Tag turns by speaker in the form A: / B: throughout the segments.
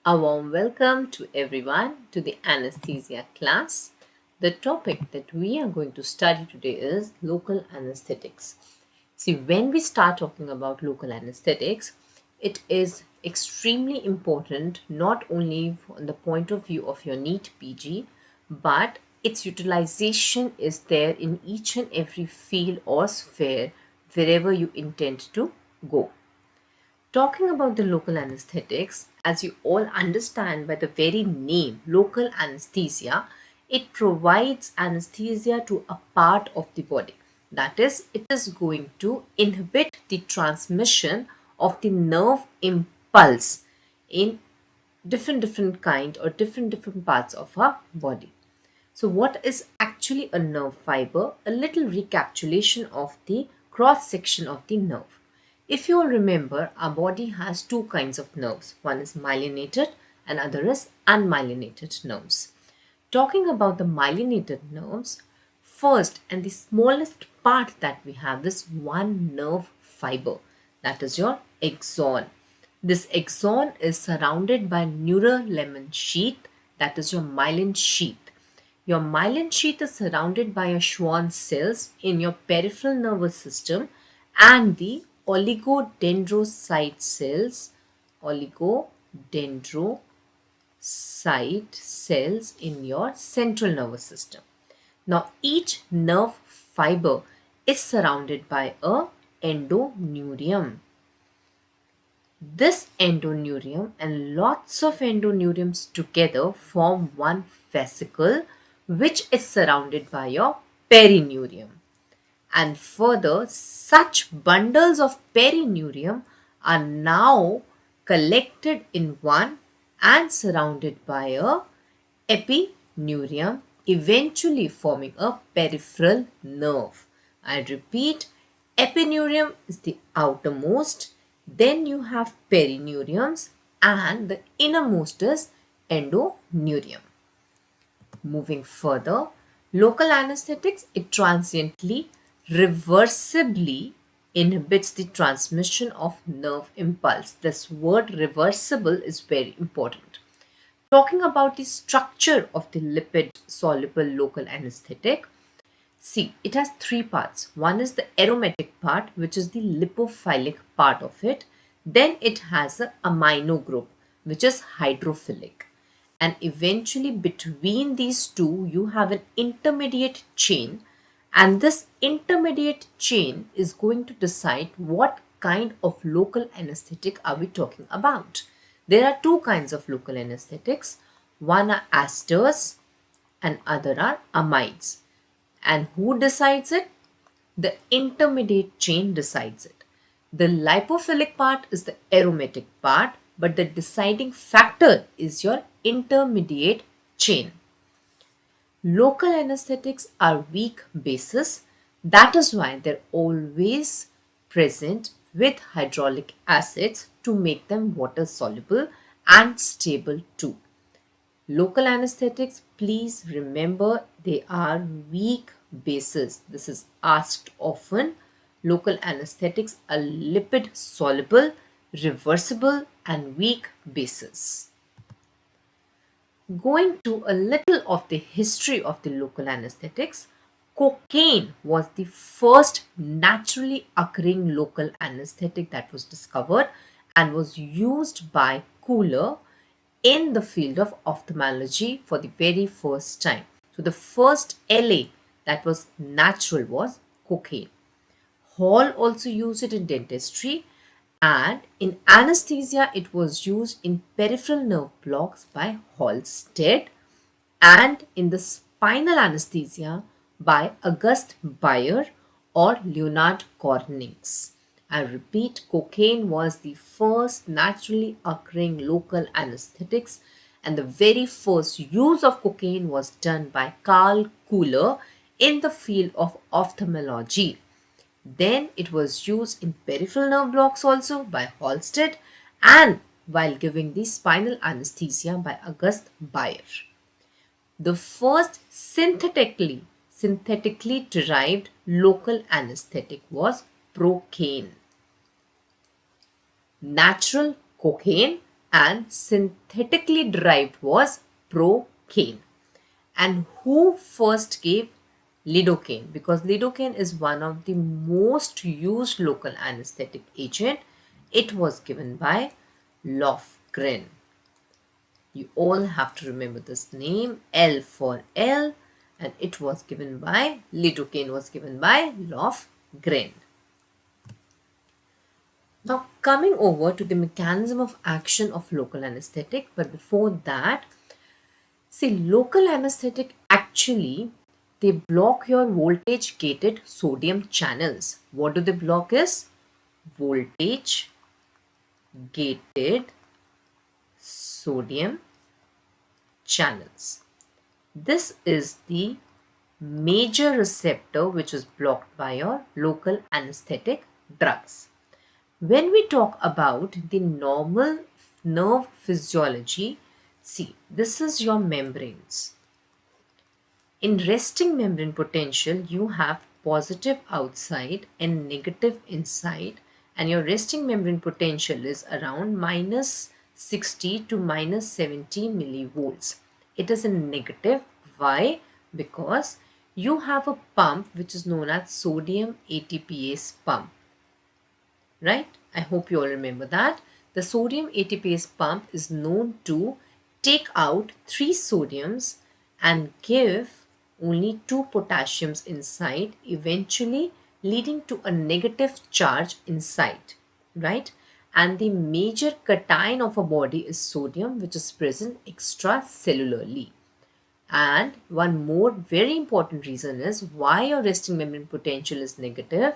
A: A warm welcome to everyone to the anesthesia class. The topic that we are going to study today is local anesthetics. See, when we start talking about local anesthetics, it is extremely important not only from the point of view of your NEET PG, but its utilization is there in each and every field or sphere wherever you intend to go. Talking about the local anesthetics, as you all understand by the very name, local anesthesia, it provides anesthesia to a part of the body. That is, it is going to inhibit the transmission of the nerve impulse in different kind or different parts of our body. So what is actually a nerve fiber? A little recapitulation of the cross section of the nerve. If you all remember, our body has two kinds of nerves. One is myelinated and other is unmyelinated nerves. Talking about the myelinated nerves, first and the smallest part that we have is one nerve fiber, that is your axon. This axon is surrounded by neurolemon sheath, that is your myelin sheath. Your myelin sheath is surrounded by your Schwann cells in your peripheral nervous system and the oligodendrocyte cells, oligodendrocyte cells in your central nervous system. Now, each nerve fiber is surrounded by a endoneurium. This endoneurium and lots of endoneuriums together form one vesicle which is surrounded by your perineurium. And further, such bundles of perineurium are now collected in one and surrounded by a epineurium, eventually forming a peripheral nerve. I repeat, epineurium is the outermost, then you have perineuriums, and the innermost is endoneurium. Moving further, local anesthetics, it transiently, reversibly inhibits the transmission of nerve impulse. This word reversible is very important. Talking about the structure of the lipid soluble local anesthetic, see, it has three parts. One is the aromatic part, which is the lipophilic part of it. Then it has a amino group, which is hydrophilic. And eventually between these two, you have an intermediate chain. And this intermediate chain is going to decide what kind of local anesthetic are we talking about. There are two kinds of local anesthetics. One are esters and other are amides. And who decides it? The intermediate chain decides it. The lipophilic part is the aromatic part, but the deciding factor is your intermediate chain. Local anesthetics are weak bases. That is why they're always present with hyaluronic acids to make them water soluble and stable too. Local anesthetics, please remember they are weak bases. This is asked often. Local anesthetics are lipid soluble, reversible, and weak bases. Going to a little of the history of the local anesthetics, cocaine was the first naturally occurring local anesthetic that was discovered and was used by Kohler in the field of ophthalmology for the very first time. So the first LA that was natural was cocaine. Hall also used it in dentistry, and in anesthesia it was used in peripheral nerve blocks by Halsted and in the spinal anesthesia by August Bayer or Leonard Cornings. I repeat, cocaine was the first naturally occurring local anesthetics, and the very first use of cocaine was done by Karl Kohler in the field of ophthalmology. Then it was used in peripheral nerve blocks also by Halsted and while giving the spinal anesthesia by August Bayer. The first synthetically derived local anesthetic was procaine. Natural cocaine and synthetically derived was procaine. And who first gave lidocaine? Because lidocaine is one of the most used local anesthetic agent. It was given by Lofgren. You all have to remember this name, L for L, and it was given by, lidocaine was given by Lofgren. Now coming over to the mechanism of action of local anesthetic, but before that, see, local anesthetic actually, they block your voltage gated sodium channels. What do they block is voltage gated sodium channels. This is the major receptor which is blocked by your local anesthetic drugs. When we talk about the normal nerve physiology, see, this is your membranes. In resting membrane potential, you have positive outside and negative inside, and your resting membrane potential is around minus 60 to minus 70 millivolts. It is in negative. Why? Because you have a pump which is known as sodium ATPase pump. Right? I hope you all remember that. The sodium ATPase pump is known to take out 3 sodiums and give only 2 potassiums inside, eventually leading to a negative charge inside, right? And the major cation of a body is sodium, which is present extracellularly. And one more very important reason is why your resting membrane potential is negative.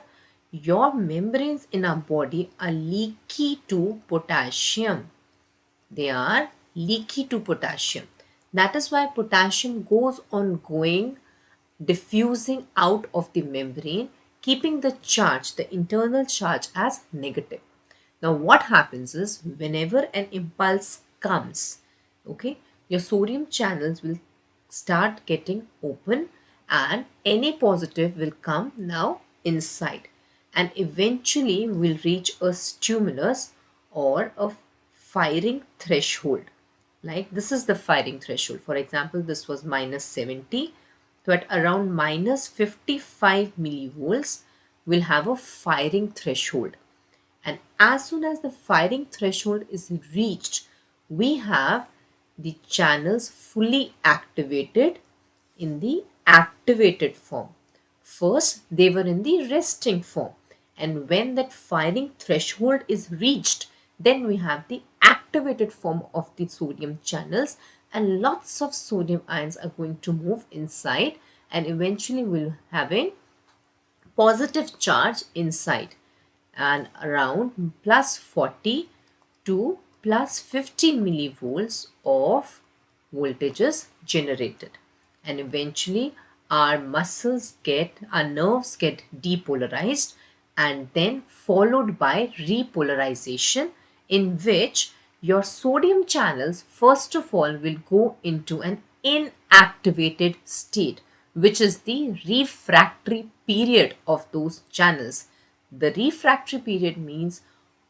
A: Your membranes in our body are leaky to potassium. They are leaky to potassium. That is why potassium goes on going, diffusing out of the membrane, keeping the charge, the internal charge, as negative. Now what happens is whenever an impulse comes, okay, your sodium channels will start getting open and any positive will come now inside and eventually will reach a stimulus or a firing threshold. Like this is the firing threshold. For example, this was minus 70. So at around minus 55 millivolts, we'll have a firing threshold. And as soon as the firing threshold is reached, we have the channels fully activated in the activated form. First, they were in the resting form. And when that firing threshold is reached, then we have the activated form of the sodium channels and lots of sodium ions are going to move inside and eventually we'll have a positive charge inside and around plus 40 to plus 50 millivolts of voltages generated, and eventually our nerves get depolarized and then followed by repolarization, in which your sodium channels first of all will go into an inactivated state, which is the refractory period of those channels. The refractory period means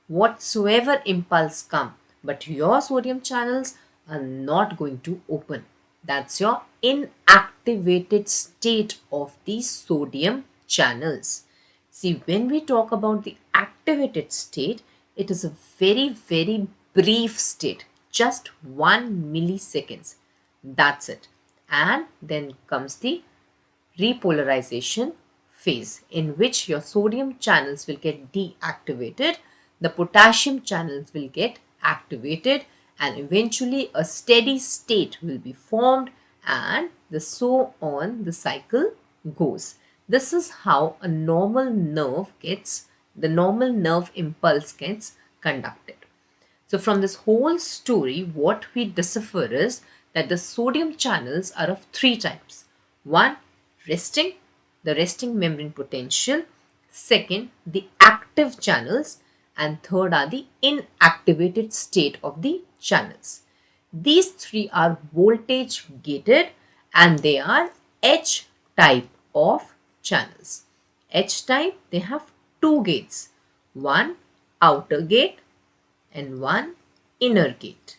A: whatsoever impulse come, but your sodium channels are not going to open. That's your inactivated state of the sodium channels. See, when we talk about the activated state, it is a very, very brief state, just 1 milliseconds. That's it. And then comes the repolarization phase, in which your sodium channels will get deactivated, the potassium channels will get activated, and eventually a steady state will be formed, and so on the cycle goes. This is how a normal nerve impulse gets conducted. So from this whole story, what we decipher is that the sodium channels are of 3 types. One, resting, the resting membrane potential. Second, the active channels. And third are the inactivated state of the channels. These 3 are voltage gated and they are H type of channels. H type, they have 2 gates. One outer gate and one inner gate.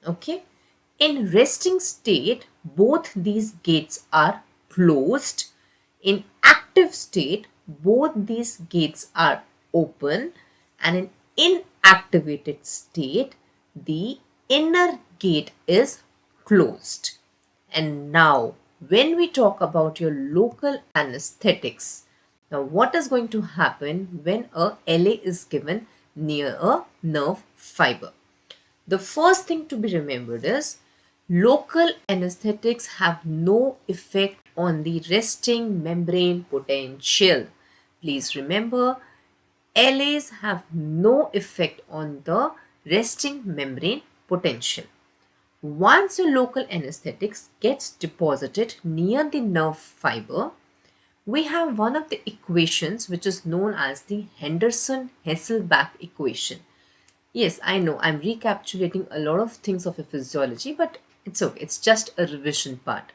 A: Okay. In resting state, both these gates are closed. In active state, both these gates are open. And in inactivated state, the inner gate is closed. And now, when we talk about your local anesthetics, now what is going to happen when a LA is given near a nerve fiber? The first thing to be remembered is local anesthetics have no effect on the resting membrane potential. Please remember, LAs have no effect on the resting membrane potential. Once your local anesthetics gets deposited near the nerve fiber, we have one of the equations which is known as the Henderson-Hasselbalch equation. Yes, I know I'm recapitulating a lot of things of a physiology, but it's okay. It's just a revision part.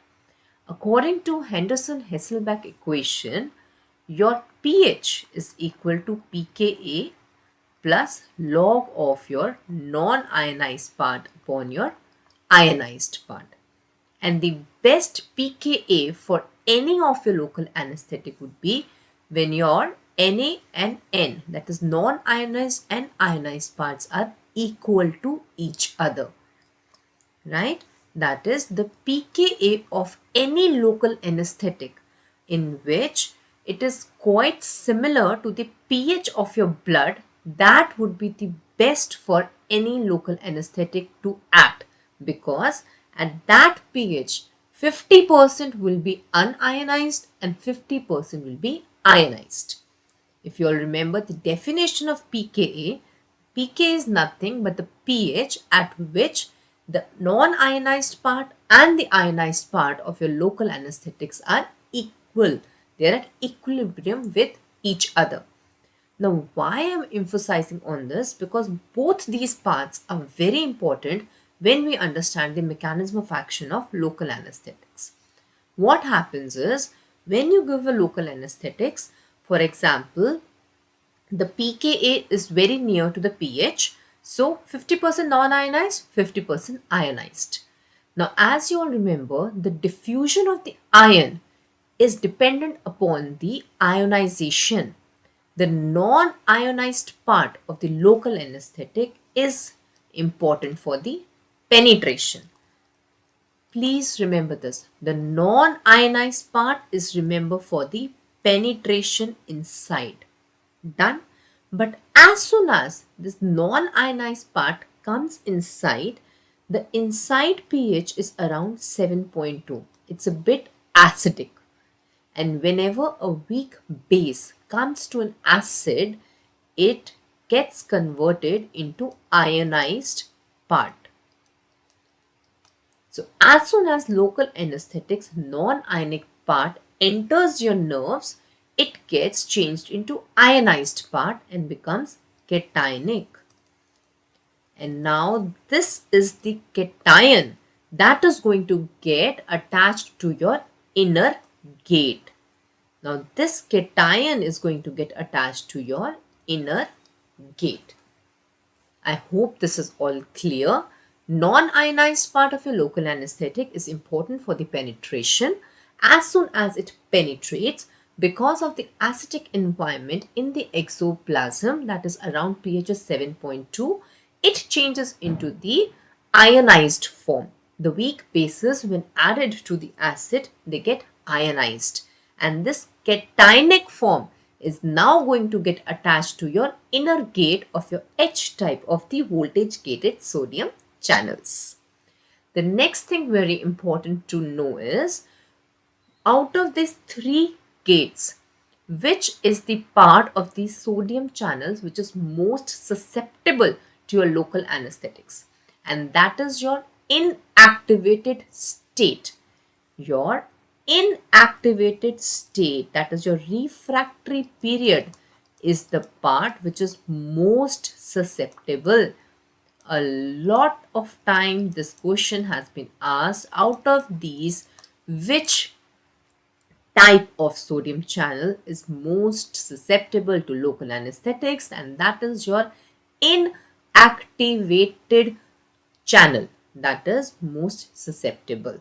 A: According to Henderson-Hasselbalch equation, your pH is equal to pKa plus log of your non-ionized part upon your ionized part. And the best pKa for any of your local anesthetic would be when your Na and N, that is non-ionized and ionized parts, are equal to each other. Right? That is the pKa of any local anesthetic in which it is quite similar to the pH of your blood. That would be the best for any local anesthetic to act, because at that pH 50% will be unionized and 50% will be ionized. If you all remember the definition of pKa, pK is nothing but the pH at which the non-ionized part and the ionized part of your local anesthetics are equal. They are at equilibrium with each other. Now, why I am emphasizing on this? Because both these parts are very important when we understand the mechanism of action of local anesthetics. What happens is, when you give a local anesthetics, for example, the pKa is very near to the pH, so 50% non-ionized, 50% ionized. Now, as you all remember, the diffusion of the ion is dependent upon the ionization. The non-ionized part of the local anesthetic is important for the penetration. Please remember this. The non-ionized part is remembered for the penetration inside. Done? But as soon as this non-ionized part comes inside, the inside pH is around 7.2. It's a bit acidic. And whenever a weak base comes to an acid, it gets converted into ionized part. So as soon as local anesthetics non-ionic part enters your nerves, it gets changed into ionized part and becomes cationic. And now this is the cation that is going to get attached to your inner gate. Now this cation is going to get attached to your inner gate. I hope this is all clear. Non-ionized part of your local anesthetic is important for the penetration. As soon as it penetrates, because of the acidic environment in the exoplasm, that is around pH 7.2, it changes into the ionized form. The weak bases, when added to the acid, they get ionized. And this cationic form is now going to get attached to your inner gate of your H type of the voltage gated sodium channels. The next thing very important to know is, out of these three gates, which is the part of the sodium channels which is most susceptible to your local anesthetics? And that is your inactivated state. Your inactivated state, that is your refractory period, is the part which is most susceptible. A lot of time this question has been asked, out of these, which type of sodium channel is most susceptible to local anesthetics? And that is your activated channel that is most susceptible.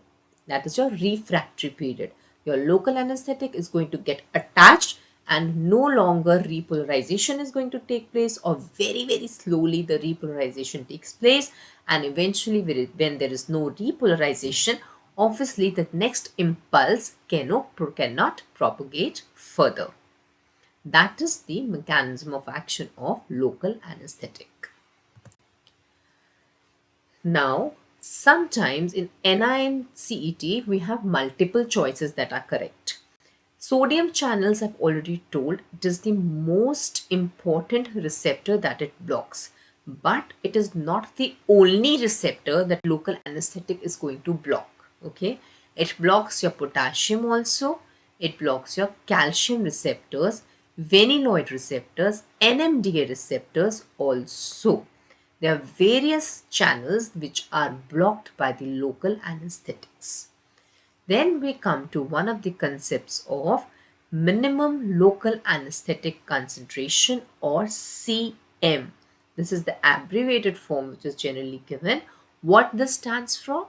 A: That is your refractory period. Your local anesthetic is going to get attached and no longer repolarization is going to take place, or very, very slowly the repolarization takes place, and eventually when there is no repolarization, obviously the next impulse cannot propagate further. That is the mechanism of action of local anesthetic. Now, sometimes in NI and CET, we have multiple choices that are correct. Sodium channels, I've already told, it is the most important receptor that it blocks. But it is not the only receptor that local anesthetic is going to block. Okay, it blocks your potassium also, it blocks your calcium receptors, vanilloid receptors, NMDA receptors also. There are various channels which are blocked by the local anesthetics. Then we come to one of the concepts of minimum local anesthetic concentration, or CM. This is the abbreviated form which is generally given. What this stands for?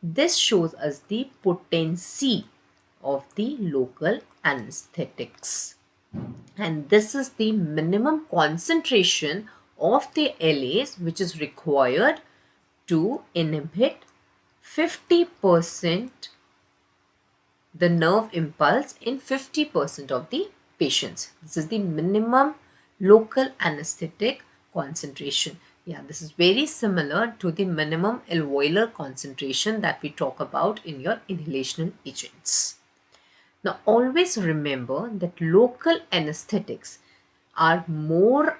A: This shows us the potency of the local anesthetics. And this is the minimum concentration of the LAs which is required to inhibit 50% the nerve impulse in 50% of the patients. This is the minimum local anesthetic concentration. Yeah, this is very similar to the minimum alveolar concentration that we talk about in your inhalational agents. Now, always remember that local anesthetics are more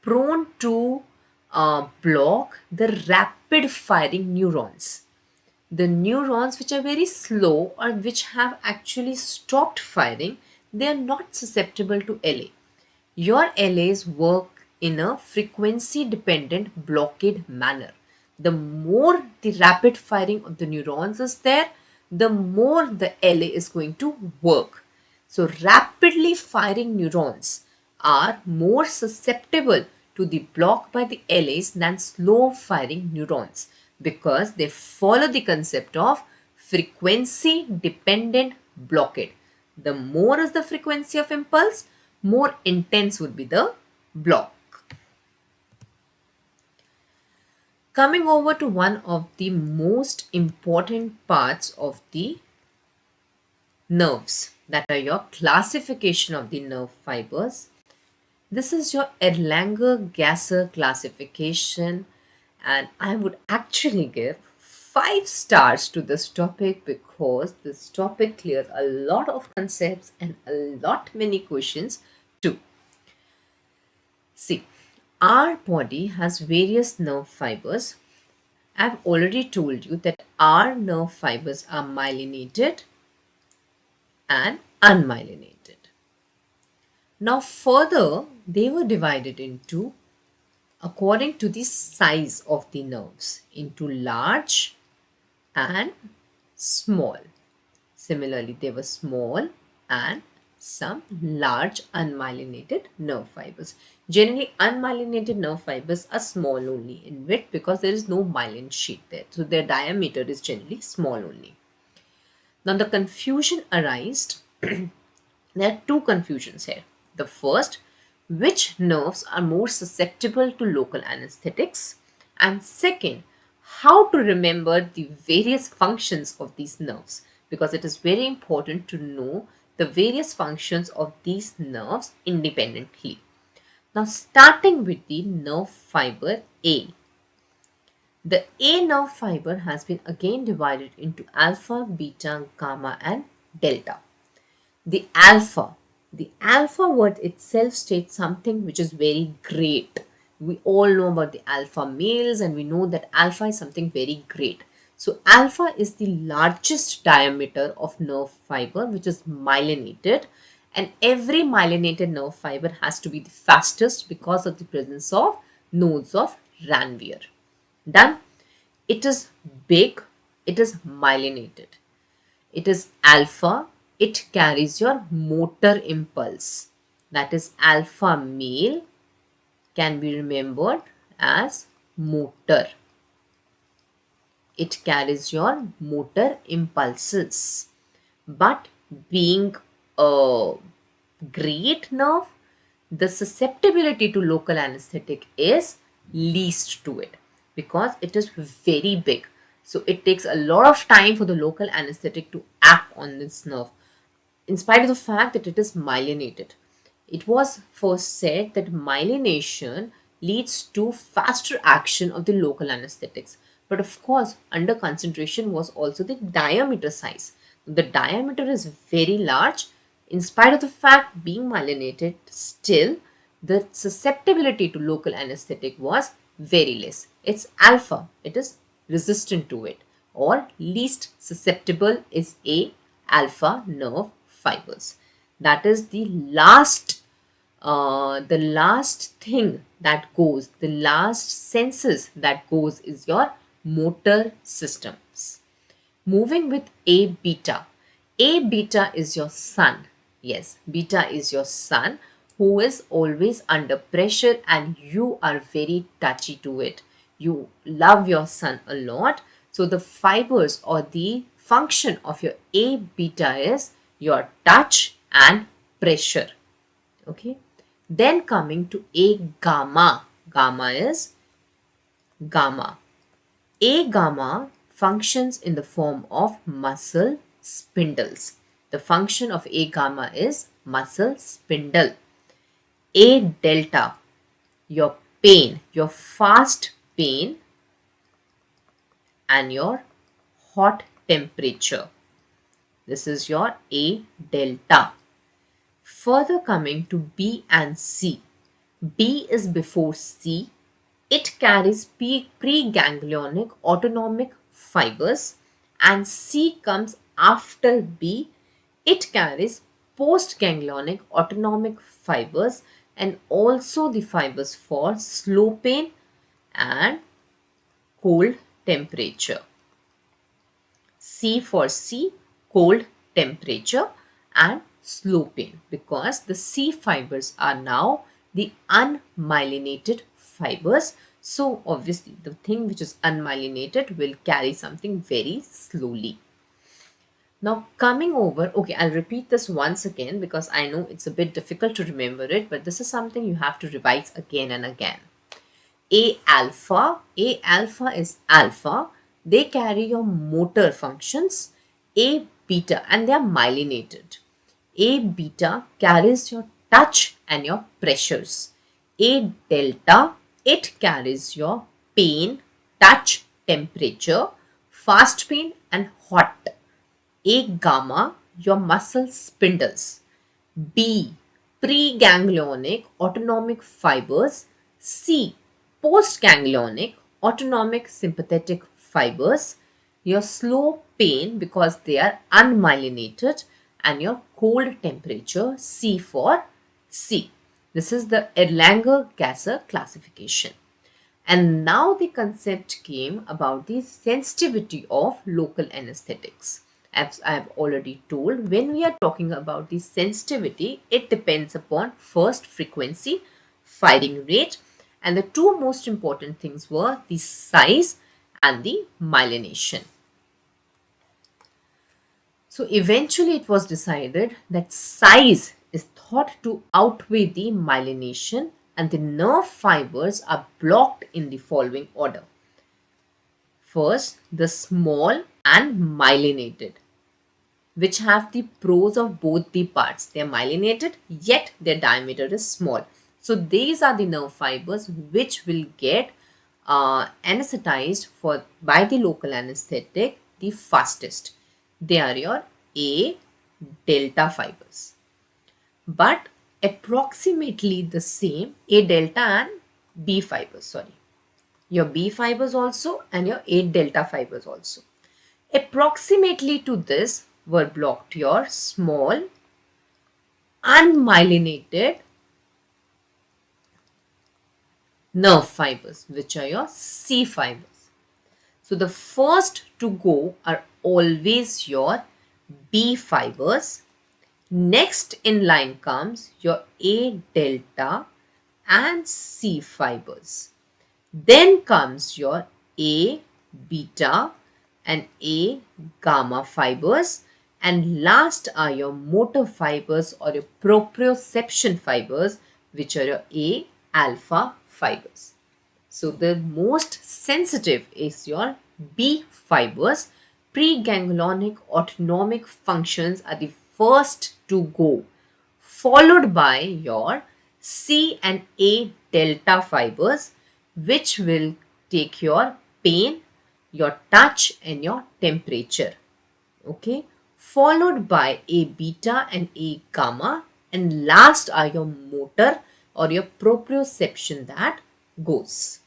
A: prone to block the rapid firing neurons. The neurons which are very slow or which have actually stopped firing, they are not susceptible to LA. Your LAs work in a frequency dependent blockade manner. The more the rapid firing of the neurons is there, the more the LA is going to work. So rapidly firing neurons are more susceptible to the block by the LAs than slow firing neurons, because they follow the concept of frequency dependent blockade. The more is the frequency of impulse, more intense would be the block. Coming over to one of the most important parts of the nerves, that are your classification of the nerve fibers. This is your Erlanger-Gasser classification, and I would actually give 5 stars to this topic because this topic clears a lot of concepts and a lot many questions too. See, our body has various nerve fibers. I've already told you that our nerve fibers are myelinated and unmyelinated. Now further, they were divided into, according to the size of the nerves, into large and small. Similarly, they were small and some large unmyelinated nerve fibers. Generally, unmyelinated nerve fibers are small only in width because there is no myelin sheath there. So their diameter is generally small only. Now the confusion arises. There are two confusions here. The first, which nerves are more susceptible to local anesthetics? And second, how to remember the various functions of these nerves, because it is very important to know the various functions of these nerves independently. Now, starting with the nerve fiber A. The A nerve fiber has been again divided into alpha, beta, gamma, and delta. The alpha word itself states something which is very great. We all know about the alpha males and we know that alpha is something very great. So alpha is the largest diameter of nerve fiber which is myelinated, and every myelinated nerve fiber has to be the fastest because of the presence of nodes of Ranvier. Done? It is big, it is myelinated. It is alpha, it carries your motor impulse. That is alpha male can be remembered as motor. It carries your motor impulses. But being a great nerve, the susceptibility to local anesthetic is least to it because it is very big. So it takes a lot of time for the local anesthetic to act on this nerve, in spite of the fact that it is myelinated. It was first said that myelination leads to faster action of the local anesthetics. But of course, under consideration was also the diameter size. The diameter is very large. In spite of the fact being myelinated, still the susceptibility to local anesthetic was very less. It's alpha. It is resistant to it, or least susceptible is A, alpha nerve fibers. That is the last thing that goes, the last senses that goes is your motor systems. Moving with A beta. A beta is your son. Yes, beta is your son who is always under pressure and you are very touchy to it. You love your son a lot. So the fibers or the function of your A beta is your touch and pressure. Okay. Then coming to A gamma. Gamma is gamma. A gamma functions in the form of muscle spindles. The function of A gamma is muscle spindle. A delta, your pain, your fast pain and your hot temperature. This is your A delta. Further coming to B and C. B is before C. It carries preganglionic autonomic fibers, and C comes after B. It carries postganglionic autonomic fibers and also the fibers for slow pain and cold temperature. C for C, cold temperature and slow pain, because the C fibers are now the unmyelinated fibers. So obviously the thing which is unmyelinated will carry something very slowly. Now coming over, okay, I'll repeat this once again because I know it's a bit difficult to remember it, but this is something you have to revise again and again. A alpha is alpha. They carry your motor functions. A beta, and they are myelinated. A beta carries your touch and your pressures. A delta, it carries your pain, touch, temperature, fast pain and hot. A gamma, your muscle spindles. B, preganglionic autonomic fibers. C, postganglionic autonomic sympathetic fibers. Your slow pain because they are unmyelinated, and your cold temperature, C for C. This is the Erlanger-Gasser classification. And now the concept came about the sensitivity of local anesthetics. As I have already told, when we are talking about the sensitivity, it depends upon first frequency, firing rate, and the two most important things were the size and the myelination. So eventually it was decided that size is thought to outweigh the myelination, and the nerve fibers are blocked in the following order. First, the small and myelinated, which have the pros of both the parts. They are myelinated, yet their diameter is small. So these are the nerve fibers which will get anesthetized by the local anesthetic the fastest. They are your A delta fibers. But approximately the same A delta and B fibers, sorry. Your B fibers also and your A delta fibers also. Approximately to this were blocked your small unmyelinated nerve fibers, which are your C fibers. So the first to go are always your B fibers. Next in line comes your A delta and C fibers. Then comes your A beta and A gamma fibers, and last are your motor fibers or your proprioception fibers, which are your A alpha fibers. So the most sensitive is your B fibers. Preganglionic autonomic functions are the first to go, followed by your C and A delta fibers, which will take your pain, your touch, and your temperature. Okay, followed by A beta and A gamma, and last are your motor or your proprioception that goes.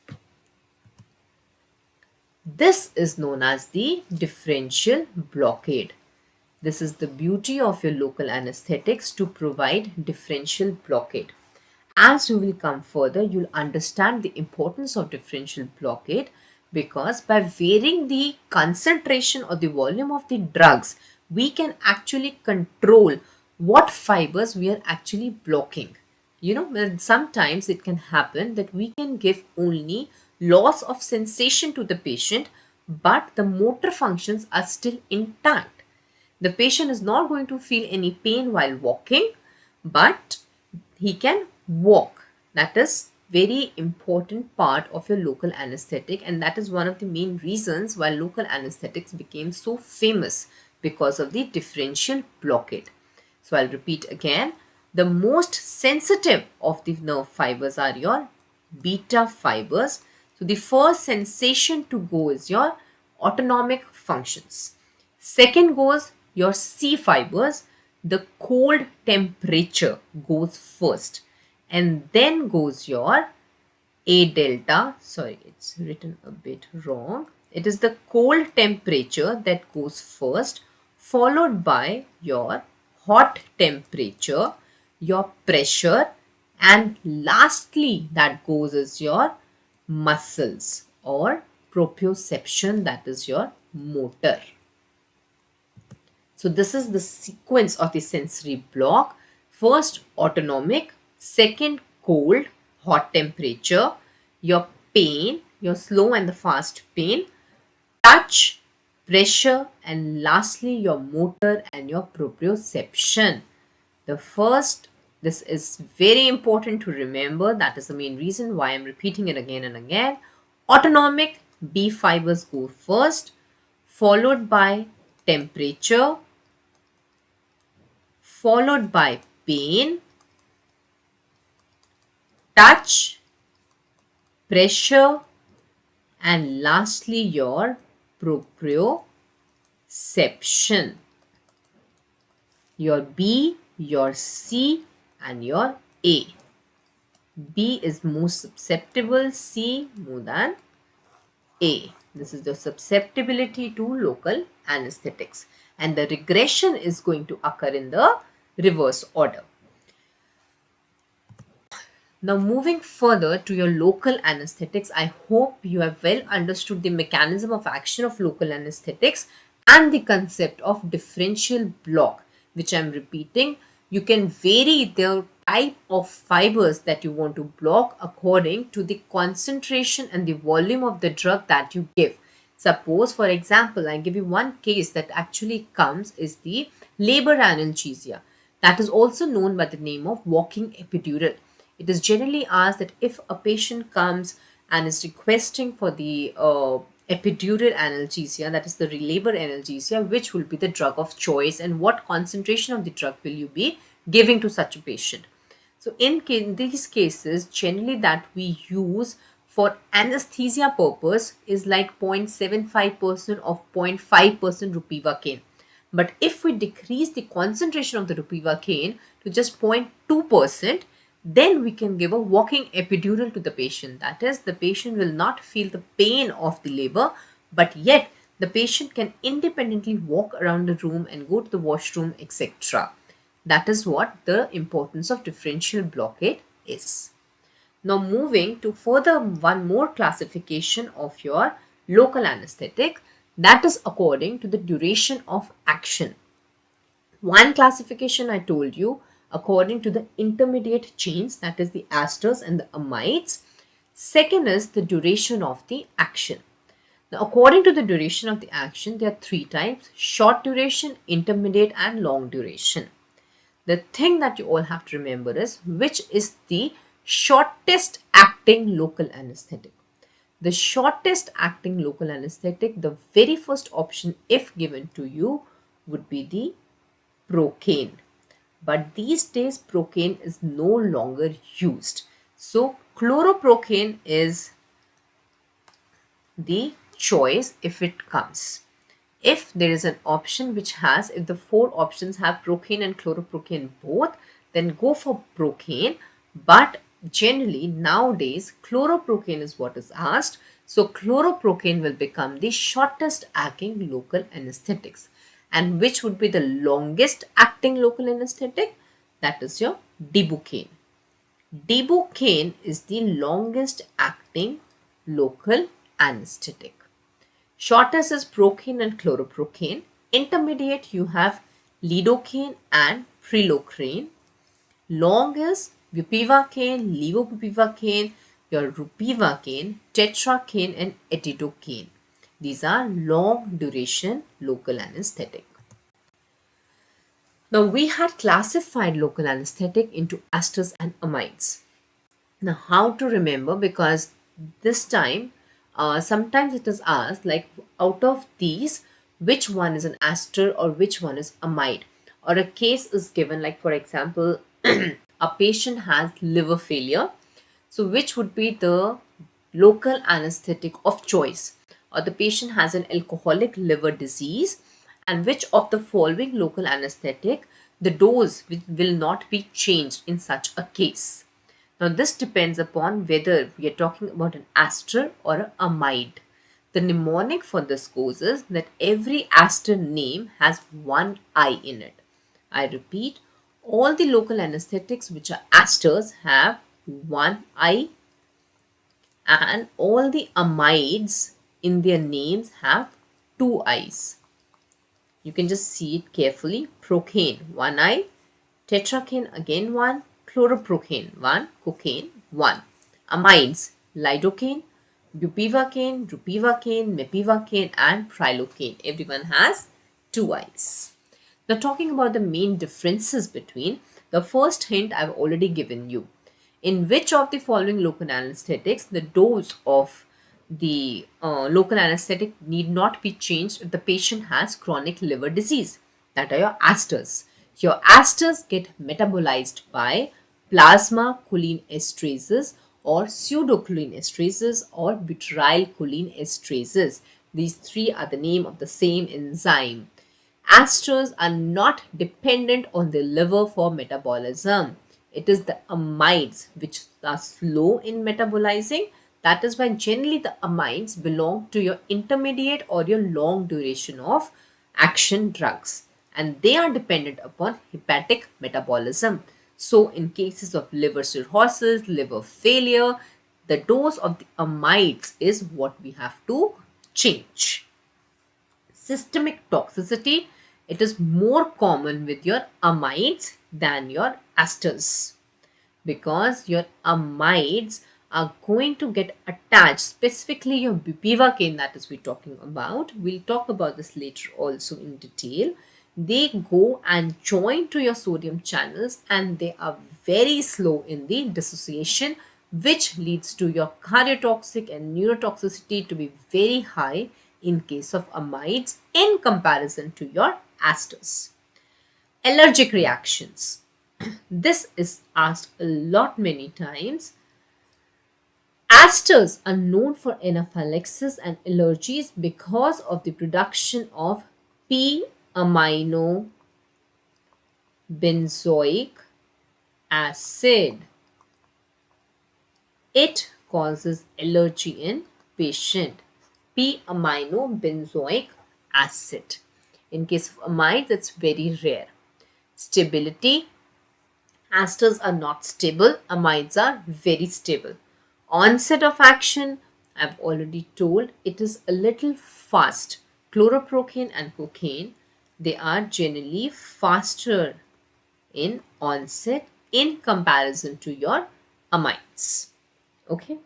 A: This is known as the differential blockade. This is the beauty of your local anesthetics, to provide differential blockade. As you will come further, you'll understand the importance of differential blockade, because by varying the concentration or the volume of the drugs, we can actually control what fibers we are actually blocking. Sometimes it can happen that we can give only loss of sensation to the patient, but the motor functions are still intact. The patient is not going to feel any pain while walking, but he can walk. That is very important part of your local anesthetic, and that is one of the main reasons why local anesthetics became so famous, because of the differential blockade. So I'll repeat again. The most sensitive of the nerve fibers are your beta fibers. So the first sensation to go is your autonomic functions. Second goes your C fibers. The cold temperature goes first, and then goes your A delta. Sorry, it's written a bit wrong. It is the cold temperature that goes first, followed by your hot temperature, your pressure, and lastly that goes is your muscles or proprioception, that is your motor. So this is the sequence of the sensory block. First autonomic, second cold, hot temperature, your pain, your slow and the fast pain, touch, pressure, and lastly your motor and your proprioception. The first, this is very important to remember. That is the main reason why I'm repeating it again and again. Autonomic, B fibers go first, followed by temperature, followed by pain, touch, pressure, and lastly your proprioception. Your B, your C, and your A. B is more susceptible, C more than A. This is the susceptibility to local anesthetics, and the regression is going to occur in the reverse order. Now moving further to your local anesthetics, I hope you have well understood the mechanism of action of local anesthetics and the concept of differential block, which I am repeating. You can vary the type of fibers that you want to block according to the concentration and the volume of the drug that you give. Suppose, for example, I give you one case that actually comes is the labor analgesia, that is also known by the name of walking epidural. It is generally asked that if a patient comes and is requesting for the epidural analgesia, that is the labor analgesia, which will be the drug of choice and what concentration of the drug will you be giving to such a patient. So in these cases, generally that we use for anesthesia purpose is like 0.75% of 0.5% ropivacaine. But if we decrease the concentration of the ropivacaine to just 0.2%, then we can give a walking epidural to the patient. That is, the patient will not feel the pain of the labor, but yet the patient can independently walk around the room and go to the washroom, etc. That is what the importance of differential blockade is. Now moving to further one more classification of your local anesthetic, that is according to the duration of action. One classification I told you according to the intermediate chains, that is the esters and the amides. Second is the duration of the action. Now, according to the duration of the action, there are three types: short duration, intermediate, and long duration. The thing that you all have to remember is which is the shortest acting local anesthetic. The shortest acting local anesthetic, the very first option, if given to you, would be the Procaine. But these days, Procaine is no longer used. So, chloroprocaine is the choice if it comes. If there is an option which has, if the four options have Procaine and chloroprocaine both, then go for Procaine. But generally nowadays, chloroprocaine is what is asked. So chloroprocaine will become the shortest acting local anesthetics. And which would be the longest acting local anesthetic? That is your Debucaine. Debucaine is the longest acting local anesthetic. Shortest is Procaine and chloroprocaine. Intermediate, you have lidocaine and prilocaine. Long is bupivacaine, levobupivacaine, your ropivacaine, tetracaine, and etidocaine. These are long duration local anesthetic. Now, we had classified local anesthetic into esters and amides. Now, how to remember? Because this time, sometimes it is asked, like, out of these, which one is an ester or which one is amide? Or a case is given, like, for example, a patient has liver failure. So, which would be the local anesthetic of choice? Or the patient has an alcoholic liver disease, and which of the following local anesthetic, the dose will not be changed in such a case? Now, this depends upon whether we are talking about an ester or an amide. The mnemonic for this goes is that every ester name has one I in it. I repeat, all the local anesthetics which are esters have one I, and all the amides in their names have two I's. You can just see it carefully. Procaine, one I. Tetracaine, again one. Chloroprocaine, one. Cocaine, one. Amides, lidocaine, bupivacaine, ropivacaine, mepivacaine, and prilocaine. Everyone has two I's. Now, talking about the main differences between, the first hint I've already given you. In which of the following local anesthetics, the dose of the local anesthetic need not be changed if the patient has chronic liver disease? That are your esters. Your esters get metabolized by plasma choline esterases or pseudocholine esterases or butyrylcholine esterases. These three are the name of the same enzyme. Esters are not dependent on the liver for metabolism. It is the amides which are slow in metabolizing. That is why generally the amides belong to your intermediate or your long duration of action drugs, and they are dependent upon hepatic metabolism. So, in cases of liver cirrhosis, liver failure, the dose of the amides is what we have to change. Systemic toxicity, it is more common with your amides than your esters, because your amides are going to get attached, specifically your bupivacaine that is we're talking about. We'll talk about this later also in detail. They go and join to your sodium channels, and they are very slow in the dissociation, which leads to your cardiotoxic and neurotoxicity to be very high in case of amides in comparison to your esters. Allergic reactions. This is asked a lot many times. Esters are known for anaphylaxis and allergies because of the production of p-amino benzoic acid. It causes allergy in patient. P-amino benzoic acid. In case of amides, it's very rare. Stability. Esters are not stable. Amides are very stable. Onset of action, I've already told, it is a little fast. Chloroprocaine and cocaine, they are generally faster in onset in comparison to your amides. Okay.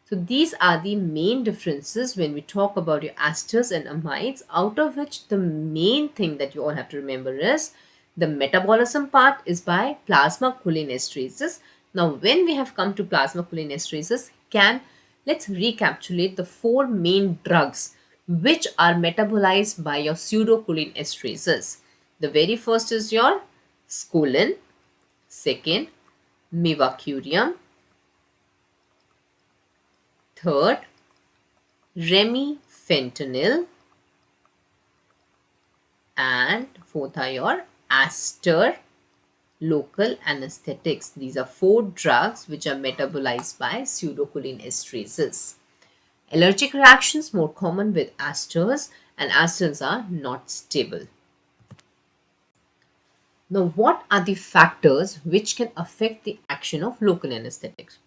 A: So these are the main differences when we talk about your esters and amides, out of which the main thing that you all have to remember is the metabolism part is by plasma cholinesterases. Now when we have come to plasma cholinesterases, let's recapitulate the four main drugs which are metabolized by your pseudocholinesterases. The very first is your scolin, second mivacurium, third remifentanil, and fourth are your aster local anesthetics. These are four drugs which are metabolized by pseudocholinesterases. Allergic reactions more common with asters, and asters are not stable. Now, what are the factors which can affect the action of local anesthetics?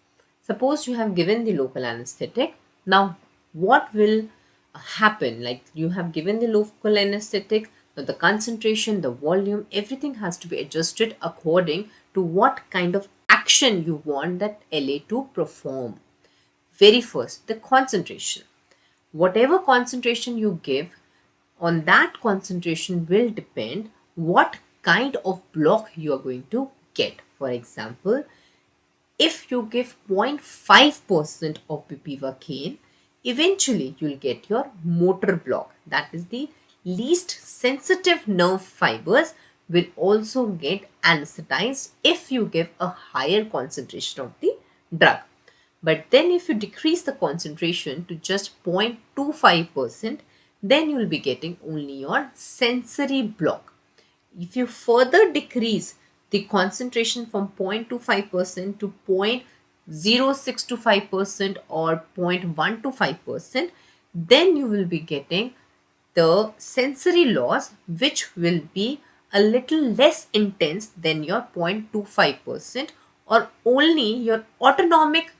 A: Suppose you have given the local anesthetic. Now, what will happen? Like you have given the local anesthetic, now the concentration, the volume, everything has to be adjusted according to what kind of action you want that LA to perform. Very first, the concentration. Whatever concentration you give, on that concentration will depend what kind of block you are going to get. For example, if you give 0.5% of bupivacaine, eventually you'll get your motor block. That is the least sensitive nerve fibers will also get anesthetized if you give a higher concentration of the drug. But then if you decrease the concentration to just 0.25%, then you will be getting only your sensory block. If you further decrease the concentration from 0.25% to 0.0625% or 0.125%, then you will be getting the sensory loss, which will be a little less intense than your 0.25%, or only your autonomic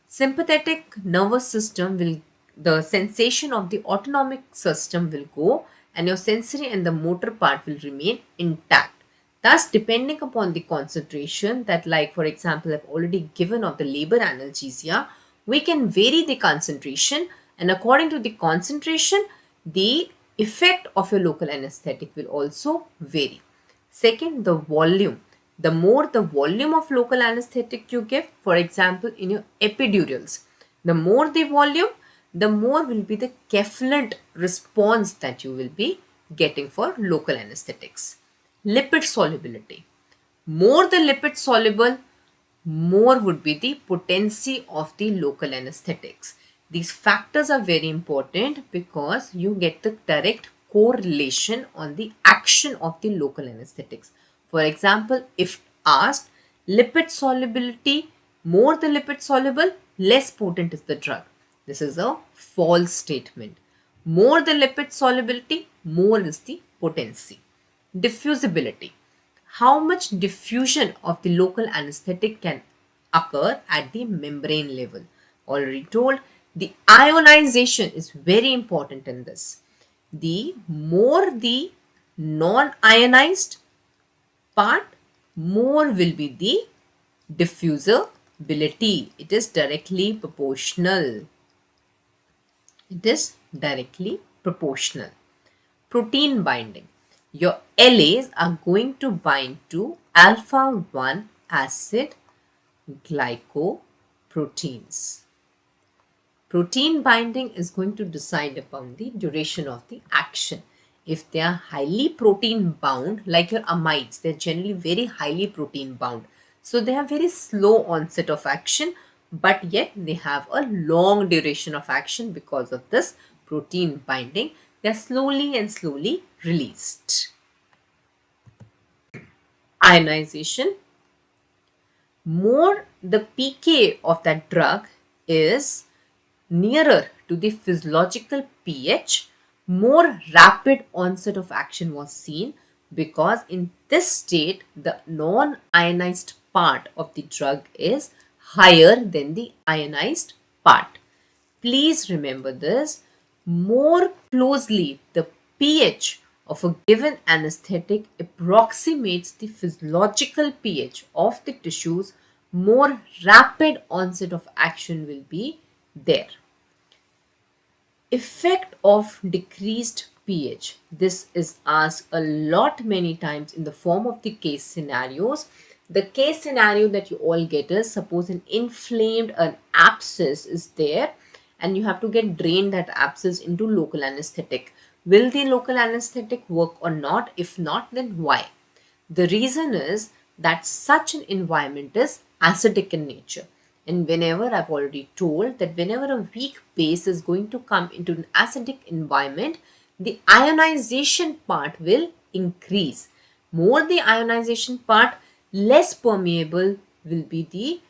A: sympathetic nervous system will, the sensation of the autonomic system will go, and your sensory and the motor part will remain intact. Thus, depending upon the concentration, that like for example I've already given of the labor analgesia, we can vary the concentration, and according to the concentration, the effect of your local anesthetic will also vary. Second, the volume. The more the volume of local anesthetic you give, for example, in your epidurals, the more the volume, the more will be the Keflant response that you will be getting for local anesthetics. Lipid solubility. More the lipid soluble, more would be the potency of the local anesthetics. These factors are very important because you get the direct correlation on the action of the local anesthetics. For example, if asked lipid solubility, more the lipid soluble, less potent is the drug. This is a false statement. More the lipid solubility, more is the potency. Diffusibility. How much diffusion of the local anesthetic can occur at the membrane level? Already told, the ionization is very important in this. The more the non-ionized part, more will be the diffusibility. It is directly proportional. It is directly proportional. Protein binding. Your LAs are going to bind to alpha 1 acid glycoproteins. Protein binding is going to decide upon the duration of the action. If they are highly protein bound, like your amides, they're generally very highly protein bound. So they have very slow onset of action, but yet they have a long duration of action because of this protein binding. They're slowly and slowly released. Ionization. More the pK of that drug is nearer to the physiological pH, more rapid onset of action was seen, because in this state the non-ionized part of the drug is higher than the ionized part. Please remember this. More closely the pH of a given anesthetic approximates the physiological pH of the tissues, more rapid onset of action will be there. Effect of decreased pH. This is asked a lot many times in the form of the case scenarios. The case scenario that you all get is, suppose an abscess is there and you have to get drain that abscess into local anesthetic. Will the local anesthetic work or not? If not, then why? The reason is that such an environment is acidic in nature. And whenever I've already told that whenever a weak base is going to come into an acidic environment, the ionization part will increase. More the ionization part, less permeable will be the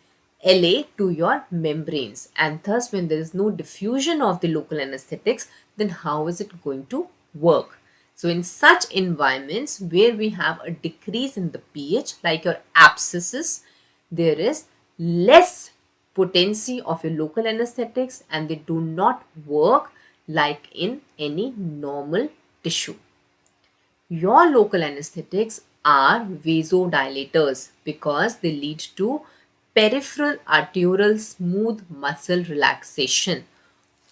A: La to your membranes. And thus, when there is no diffusion of the local anesthetics, then how is it going to work? So in such environments where we have a decrease in the pH, like your abscesses, there is less potency of your local anesthetics and they do not work like in any normal tissue. Your local anesthetics are vasodilators because they lead to peripheral arterial smooth muscle relaxation.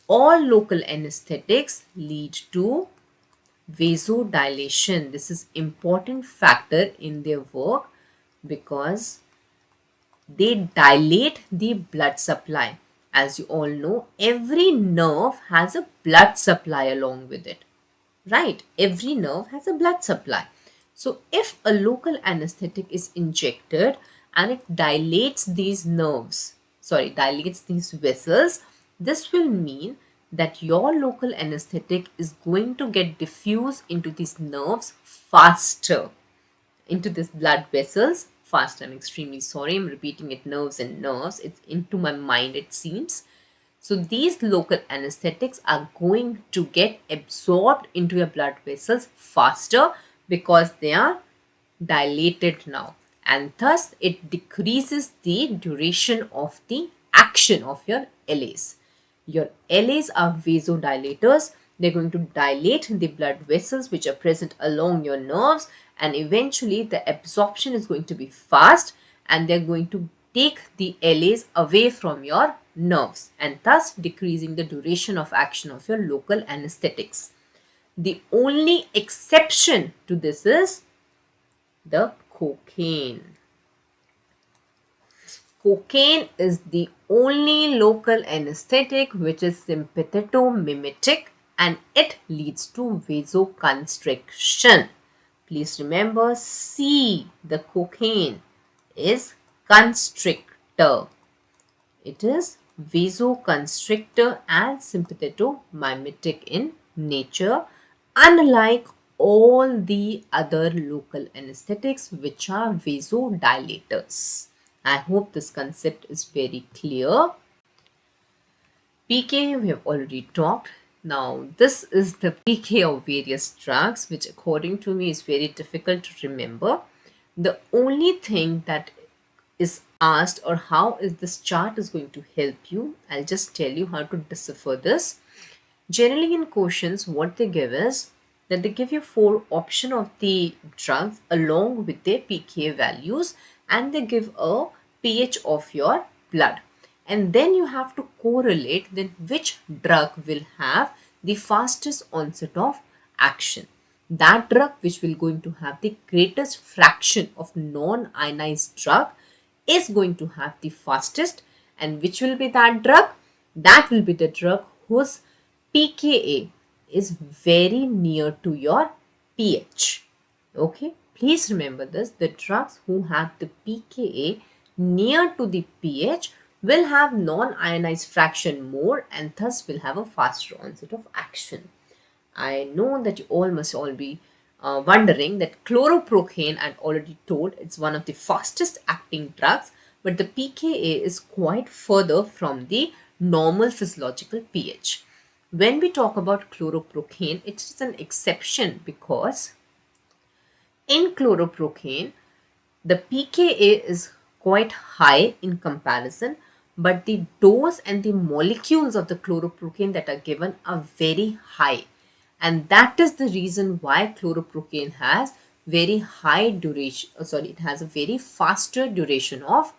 A: All local anesthetics lead to vasodilation. This is important factor in their work because they dilate the blood supply. As you all know, every nerve has a blood supply along with it, right? Every nerve has a blood supply. So if a local anesthetic is injected and it dilates these dilates these vessels, this will mean that your local anesthetic is going to get diffused into these nerves faster, into these blood vessels fast. I'm extremely sorry, I'm repeating it, nerves and nerves. It's into my mind, it seems. So these local anesthetics are going to get absorbed into your blood vessels faster because they are dilated now. And thus it decreases the duration of the action of your LAs. Your LAs are vasodilators. They're going to dilate the blood vessels which are present along your nerves, and eventually the absorption is going to be fast and they're going to take the LAs away from your nerves and thus decreasing the duration of action of your local anesthetics. The only exception to this is the cocaine. Cocaine is the only local anesthetic which is sympathetomimetic and it leads to vasoconstriction. Please remember C, the cocaine is constrictor. It is vasoconstrictor and sympathetomimetic in nature, unlike all the other local anesthetics which are vasodilators. I hope this concept is very clear. PK we have already talked. Now this is the PK of various drugs which according to me is very difficult to remember. The only thing that is asked or how is this chart is going to help you, I'll just tell you how to decipher this. Generally in questions what they give is that they give you 4 option of the drugs along with their pK values and they give a pH of your blood, and then you have to correlate then which drug will have the fastest onset of action. That drug which will going to have the greatest fraction of non-ionized drug is going to have the fastest, and which will be that drug? That will be the drug whose pKa is very near to your pH. Okay, please remember this. The drugs who have the pKa near to the pH will have non-ionized fraction more and thus will have a faster onset of action. I know that you all must all be wondering that chloroprocaine, I've already told, it's one of the fastest acting drugs, but the pKa is quite further from the normal physiological pH. When we talk about chloroprocaine, it is an exception because in chloroprocaine, the pKa is quite high in comparison, but the dose and the molecules of the chloroprocaine that are given are very high. And that is the reason why chloroprocaine has very high duration, it has a very faster duration of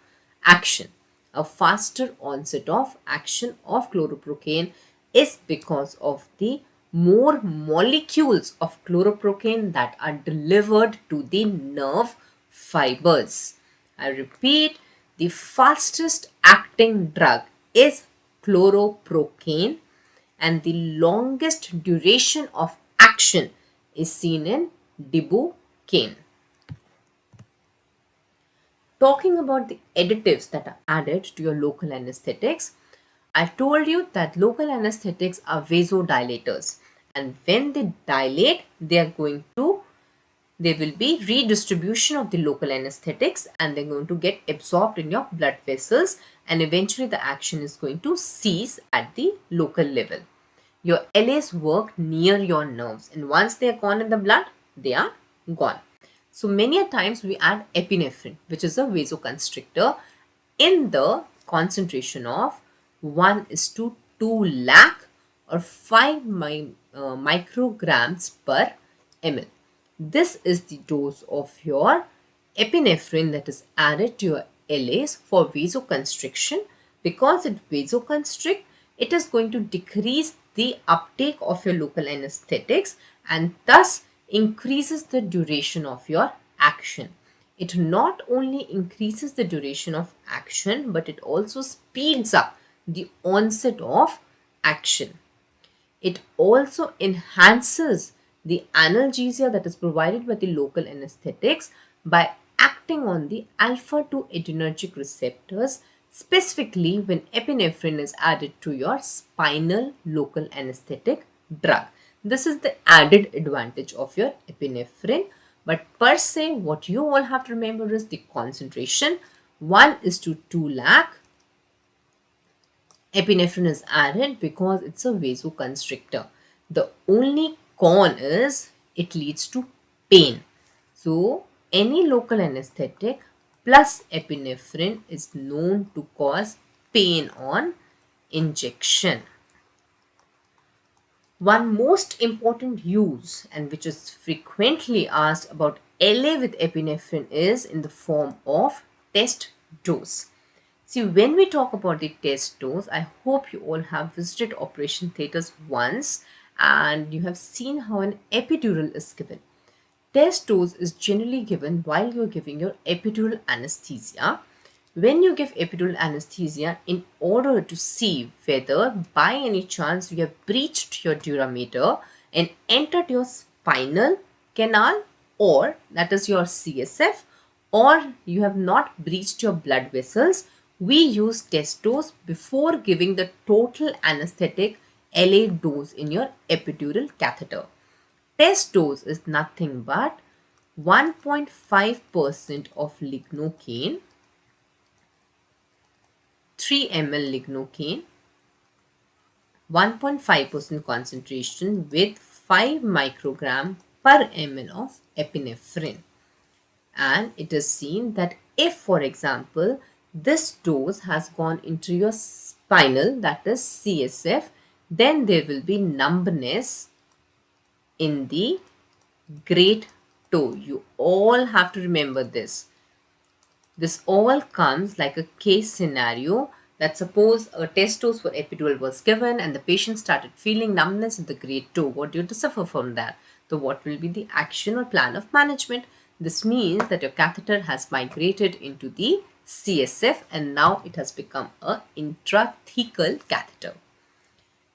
A: action. a faster onset of action of chloroprocaine is because of the more molecules of chloroprocaine that are delivered to the nerve fibers. I repeat, the fastest acting drug is chloroprocaine, and the longest duration of action is seen in Dibucaine. Talking about the additives that are added to your local anesthetics, I told you that local anesthetics are vasodilators, and when they dilate, there will be redistribution of the local anesthetics, and they're going to get absorbed in your blood vessels, and eventually the action is going to cease at the local level. Your LAs work near your nerves, and once they are gone in the blood, they are gone. So many a times we add epinephrine, which is a vasoconstrictor, in the concentration of 1 is to 2 lakh or 5 micrograms per ml. This is the dose of your epinephrine that is added to your LAs for vasoconstriction. Because it vasoconstrict, it is going to decrease the uptake of your local anesthetics and thus increases the duration of your action. It not only increases the duration of action, but it also speeds up the onset of action. It also enhances the analgesia that is provided by the local anesthetics by acting on the alpha 2 adrenergic receptors, specifically when epinephrine is added to your spinal local anesthetic drug. This is the added advantage of your epinephrine. But per se, what you all have to remember is the concentration 1 is to 2 lakh. Epinephrine is added because it's a vasoconstrictor. The only con is it leads to pain. So, any local anesthetic plus epinephrine is known to cause pain on injection. One most important use, and which is frequently asked about LA with epinephrine, is in the form of test dose. See, when we talk about the test dose, I hope you all have visited operation theatres once and you have seen how an epidural is given. Test dose is generally given while you're giving your epidural anesthesia. When you give epidural anesthesia, in order to see whether by any chance you have breached your durameter and entered your spinal canal, or that is your CSF, or you have not breached your blood vessels, we use test dose before giving the total anesthetic LA dose in your epidural catheter. Test dose is nothing but 1.5% of lignocaine, 3 ml lignocaine, 1.5% concentration with 5 microgram per ml of epinephrine. And it is seen that if, for example, this dose has gone into your spinal, that is CSF, then there will be numbness in the great toe. You all have to remember this. This all comes like a case scenario that suppose a test dose for epidural was given and the patient started feeling numbness in the great toe. What do you have to suffer from that? So what will be the action or plan of management? This means that your catheter has migrated into the CSF and now it has become a intrathecal catheter.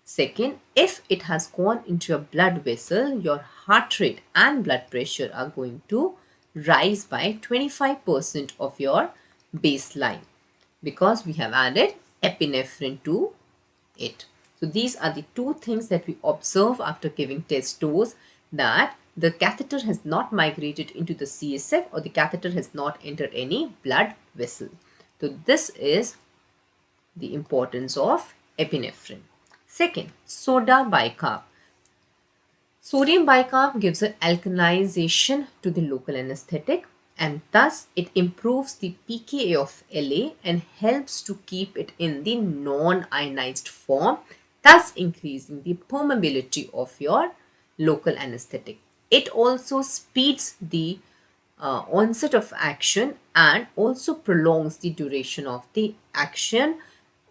A: Second, if it has gone into your blood vessel, your heart rate and blood pressure are going to rise by 25% of your baseline because we have added epinephrine to it. So these are the two things that we observe after giving test dose, that the catheter has not migrated into the CSF or the catheter has not entered any blood vessel. So this is the importance of epinephrine. Second, soda bicarb. Sodium bicarb gives an alkalization to the local anesthetic and thus it improves the pKa of LA and helps to keep it in the non-ionized form, thus increasing the permeability of your local anesthetic. It also speeds the onset of action and also prolongs the duration of the action.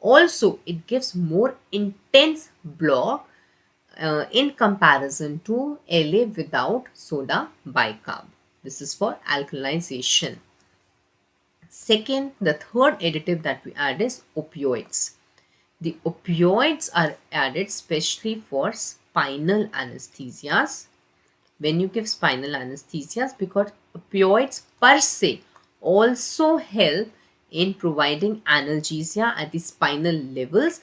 A: Also, it gives more intense block in comparison to LA without soda bicarb. This is for alkalization. Second, the third additive that we add is opioids. The opioids are added specially for spinal anesthesias. When you give spinal anesthesias, because opioids per se also help in providing analgesia at the spinal levels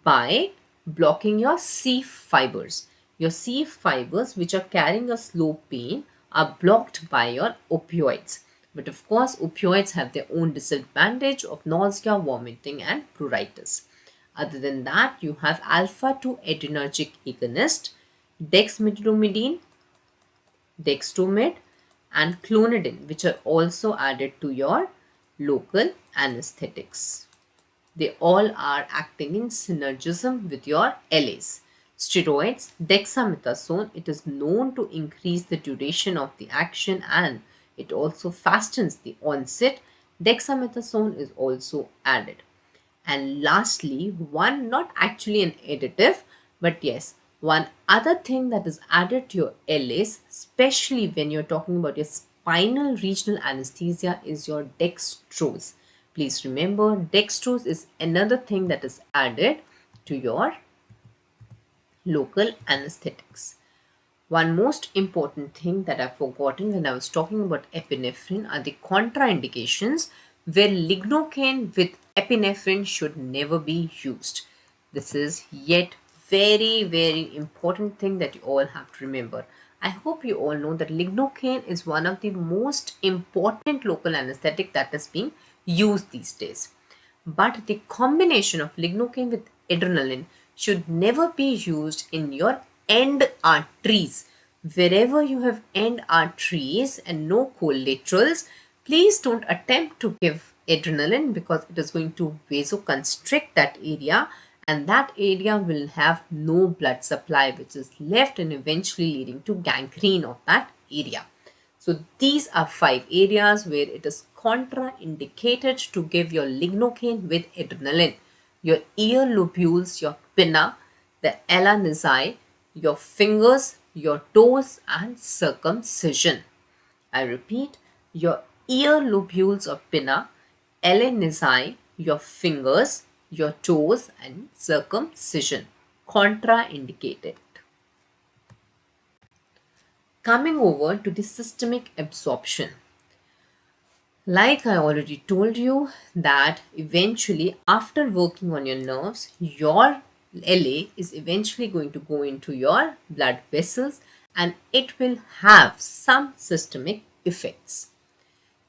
A: by blocking your C fibers. Your C fibers, which are carrying a slow pain, are blocked by your opioids. But of course, opioids have their own disadvantage of nausea, vomiting, and pruritus. Other than that, you have alpha 2 adrenergic agonist, dexmedetomidine, dextromid, and clonidine, which are also added to your local anesthetics. They all are acting in synergism with your LAs. Steroids, dexamethasone, it is known to increase the duration of the action and it also fastens the onset. Dexamethasone is also added. And lastly, one not actually an additive, but yes, one other thing that is added to your LAs, especially when you're talking about your spinal regional anesthesia, is your dextrose. Please remember, dextrose is another thing that is added to your local anesthetics. One most important thing that I've forgotten when I was talking about epinephrine are the contraindications where lignocaine with epinephrine should never be used. This is yet very important thing that you all have to remember. I hope you all know that lignocaine is one of the most important local anesthetic that is being used these days. But the combination of lignocaine with adrenaline should never be used in your end arteries. Wherever you have end arteries and no collaterals, please don't attempt to give adrenaline because it is going to vasoconstrict that area and that area will have no blood supply which is left and eventually leading to gangrene of that area. So these are 5 areas where it is contraindicated to give your lignocaine with adrenaline. Your ear lobules, your pinna, the ala nizzae, your fingers, your toes and circumcision. I repeat, your ear lobules or pinna, ala nizzae, your fingers, your toes and circumcision. Contraindicated. Coming over to the systemic absorption. Like I already told you that eventually after working on your nerves, your LA is eventually going to go into your blood vessels and it will have some systemic effects.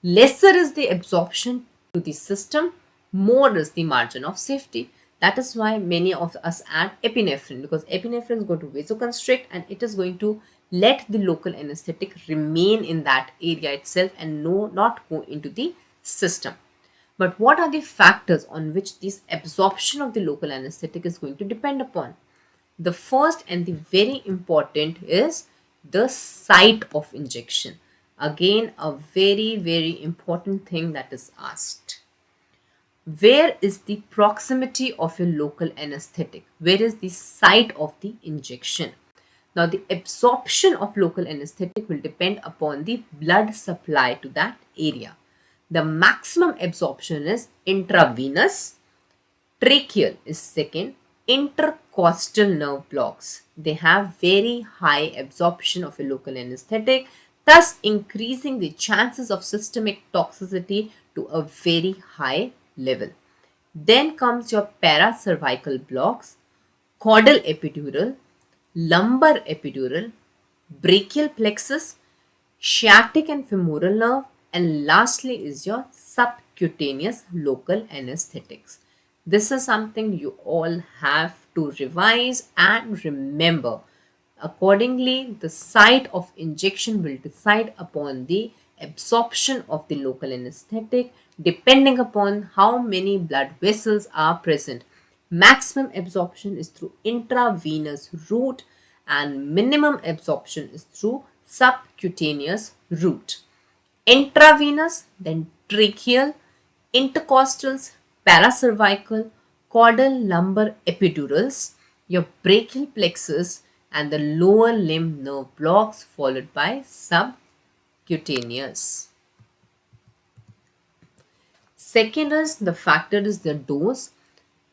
A: Lesser is the absorption to the system, more is the margin of safety. That is why many of us add epinephrine because epinephrine is going to vasoconstrict and it is going to let the local anesthetic remain in that area itself and not go into the system. But what are the factors on which this absorption of the local anesthetic is going to depend upon? The first and the very important is the site of injection. Again, a very important thing that is asked. Where is the proximity of your local anesthetic? Where is the site of the injection? Now, the absorption of local anesthetic will depend upon the blood supply to that area. The maximum absorption is intravenous, tracheal is second, intercostal nerve blocks. They have very high absorption of a local anesthetic, thus increasing the chances of systemic toxicity to a very high level. Then comes your paracervical blocks, caudal epidural, lumbar epidural, brachial plexus, sciatic and femoral nerve, and lastly is your subcutaneous local anesthetics. This is something you all have to revise and remember. Accordingly, the site of injection will decide upon the absorption of the local anesthetic depending upon how many blood vessels are present. Maximum absorption is through intravenous route and minimum absorption is through subcutaneous route. intravenous, then tracheal, intercostals, paracervical, caudal lumbar epidurals, your brachial plexus, and the lower limb nerve blocks, followed by subcutaneous. Second is the factor is the dose.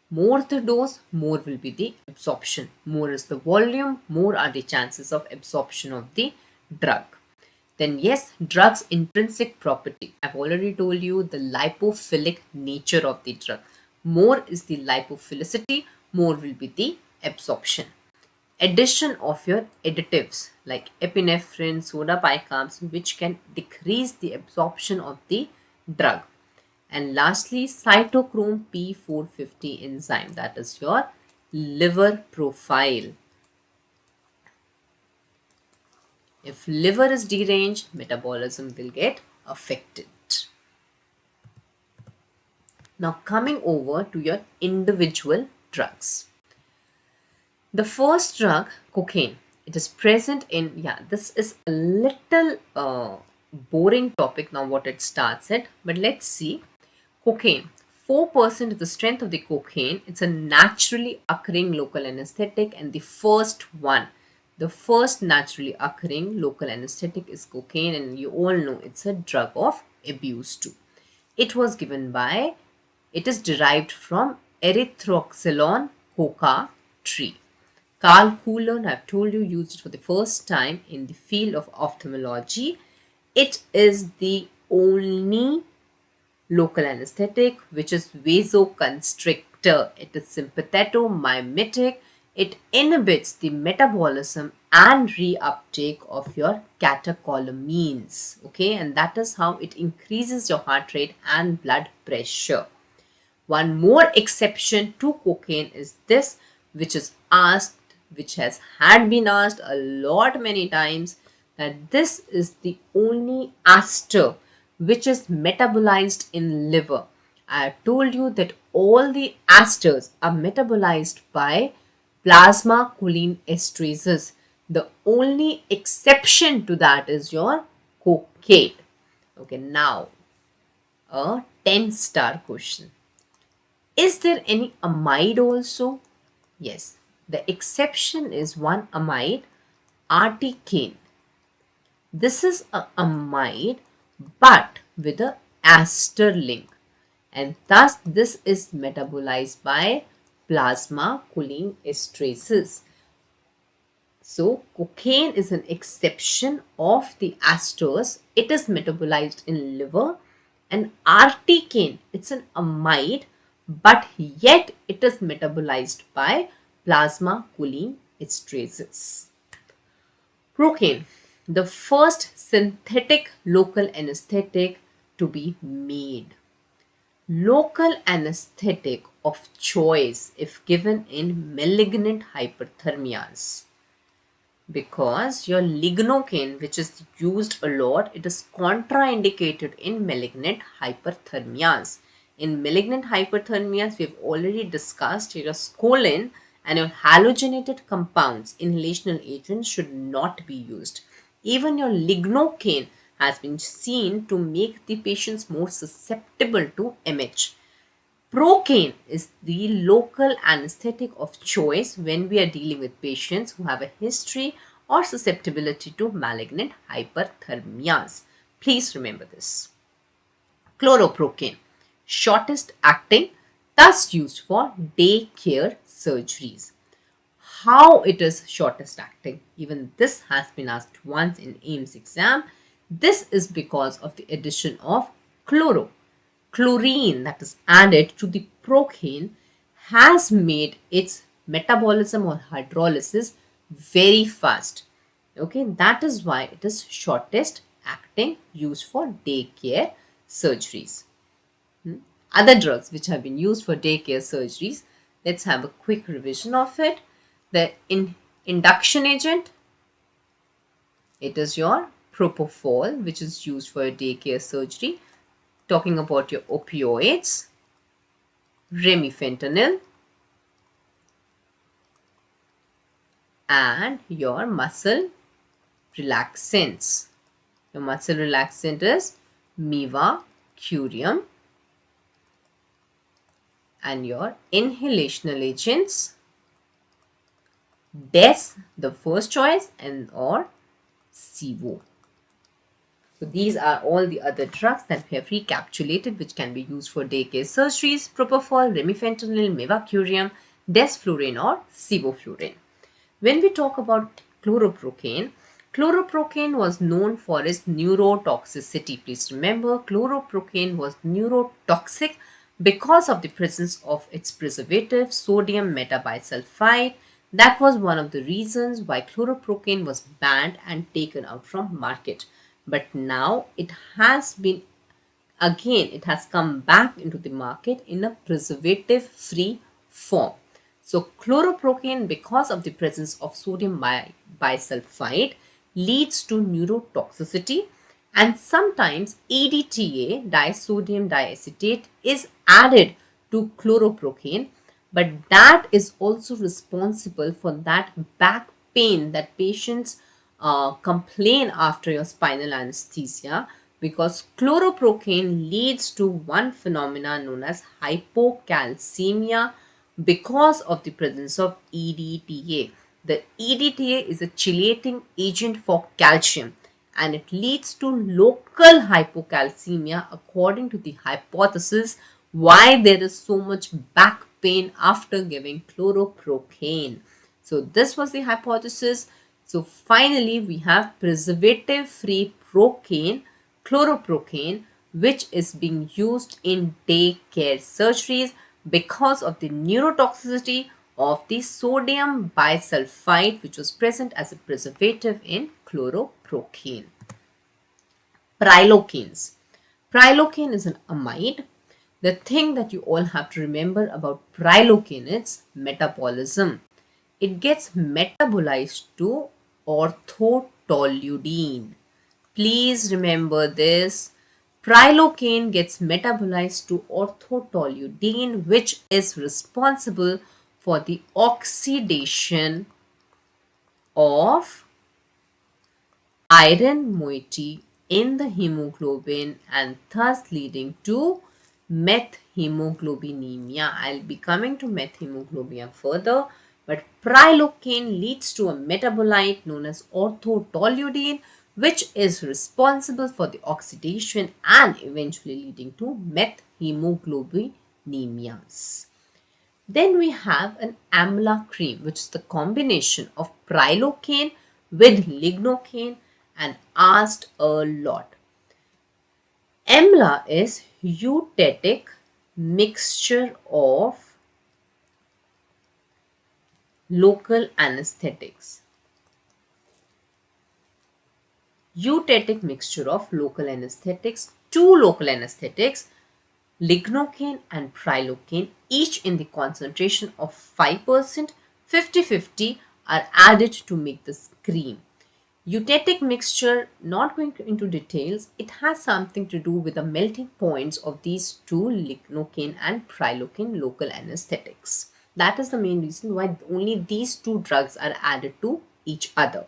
A: More the dose, more will be the absorption. More is the volume, more are the chances of absorption of the drug. Then yes, drug's intrinsic property. I've already told you the lipophilic nature of the drug. More is the lipophilicity, more will be the absorption. Addition of your additives like epinephrine, soda bicarb, which can decrease the absorption of the drug. And lastly, cytochrome P450 enzyme, that is your liver profile. If liver is deranged, metabolism will get affected. Now coming over to your individual drugs. The first drug, cocaine, it is present in, this is a little boring topic now what it starts at, but let's see. Cocaine, 4% is the strength of the cocaine. It's a naturally occurring local anesthetic, and the first naturally occurring local anesthetic is cocaine, and you all know it's a drug of abuse too. It is derived from Erythroxylon coca tree. Carl Coulan, I've told you, used it for the first time in the field of ophthalmology. It is the only local anesthetic which is vasoconstrictor. It is sympathetomimetic. It inhibits the metabolism and reuptake of your catecholamines. Okay, and that is how it increases your heart rate and blood pressure. One more exception to cocaine is this, which has been asked a lot many times, that this is the only ester which is metabolized in liver. I have told you that all the esters are metabolized by plasma choline esterases. The only exception to that is your cocaine. Okay, now a 10-star question. Is there any amide also? Yes, the exception is one amide, articaine. This is a amide but with a ester link, and thus this is metabolized by plasma choline esterases. So cocaine is an exception of the esters. It is metabolized in liver, and articaine, it's an amide but yet it is metabolized by plasma choline esterases. Procaine, the first synthetic local anesthetic to be made. Local anesthetic of choice if given in malignant hyperthermias, because your lignocaine, which is used a lot, it is contraindicated in malignant hyperthermias. In malignant hyperthermias, we've already discussed your scoline and your halogenated compounds, inhalational agents, should not be used. Even your lignocaine has been seen to make the patients more susceptible to MH. Procaine is the local anesthetic of choice when we are dealing with patients who have a history or susceptibility to malignant hyperthermias. Please remember this. Chloroprocaine, shortest acting, thus used for day care surgeries. How it is shortest acting? Even this has been asked once in AIIMS exam. This is because of the addition of chlorine that is added to the procaine has made its metabolism or hydrolysis very fast. Okay, that is why it is shortest acting, used for day care surgeries. Other drugs which have been used for day care surgeries, let's have a quick revision of it. The induction agent, it is your propofol, which is used for day care surgery. Talking about your opioids, remifentanil, and your muscle relaxants. Your muscle relaxant is mivacurium, and your inhalational agents, Des, the first choice, and or Sivo. So these are all the other drugs that we have recapitulated which can be used for daycare surgeries: propofol, remifentanil, mivacurium, desflurane or sevoflurane. When we talk about chloroprocaine, chloroprocaine was known for its neurotoxicity. Please remember, chloroprocaine was neurotoxic because of the presence of its preservative, sodium metabisulfite. That was one of the reasons why chloroprocaine was banned and taken out from market. But now it has come back into the market in a preservative free form. So chloroprocaine, because of the presence of sodium bisulfite, leads to neurotoxicity, and sometimes EDTA, disodium diacetate, is added to chloroprocaine, but that is also responsible for that back pain that patients complain after your spinal anesthesia, because chloroprocaine leads to one phenomena known as hypocalcemia because of the presence of EDTA. The EDTA is a chelating agent for calcium, and it leads to local hypocalcemia according to the hypothesis why there is so much back pain after giving chloroprocaine. So this was the hypothesis. So finally we have preservative free procaine, chloroprocaine, which is being used in daycare surgeries because of the neurotoxicity of the sodium bisulfite, which was present as a preservative in chloroprocaine. Prilocaines. Prilocaine is an amide. The thing that you all have to remember about prilocaine is metabolism. It gets metabolized to orthotoluidine. Please remember this. Prilocaine gets metabolized to orthotoluidine, which is responsible for the oxidation of iron moiety in the hemoglobin and thus leading to methemoglobinemia. I'll be coming to methemoglobinemia further, but prilocaine leads to a metabolite known as orthotoluidine, which is responsible for the oxidation and eventually leading to methemoglobinemia. Then we have an amla cream, which is the combination of prilocaine with lignocaine and asked a lot. Amla is eutectic mixture of local anesthetics. Eutectic mixture of local anesthetics, two local anesthetics, lignocaine and prilocaine, each in the concentration of 5%, 50-50 are added to make this cream. Eutectic mixture, not going into details, it has something to do with the melting points of these two, lignocaine and prilocaine local anesthetics. That is the main reason why only these two drugs are added to each other.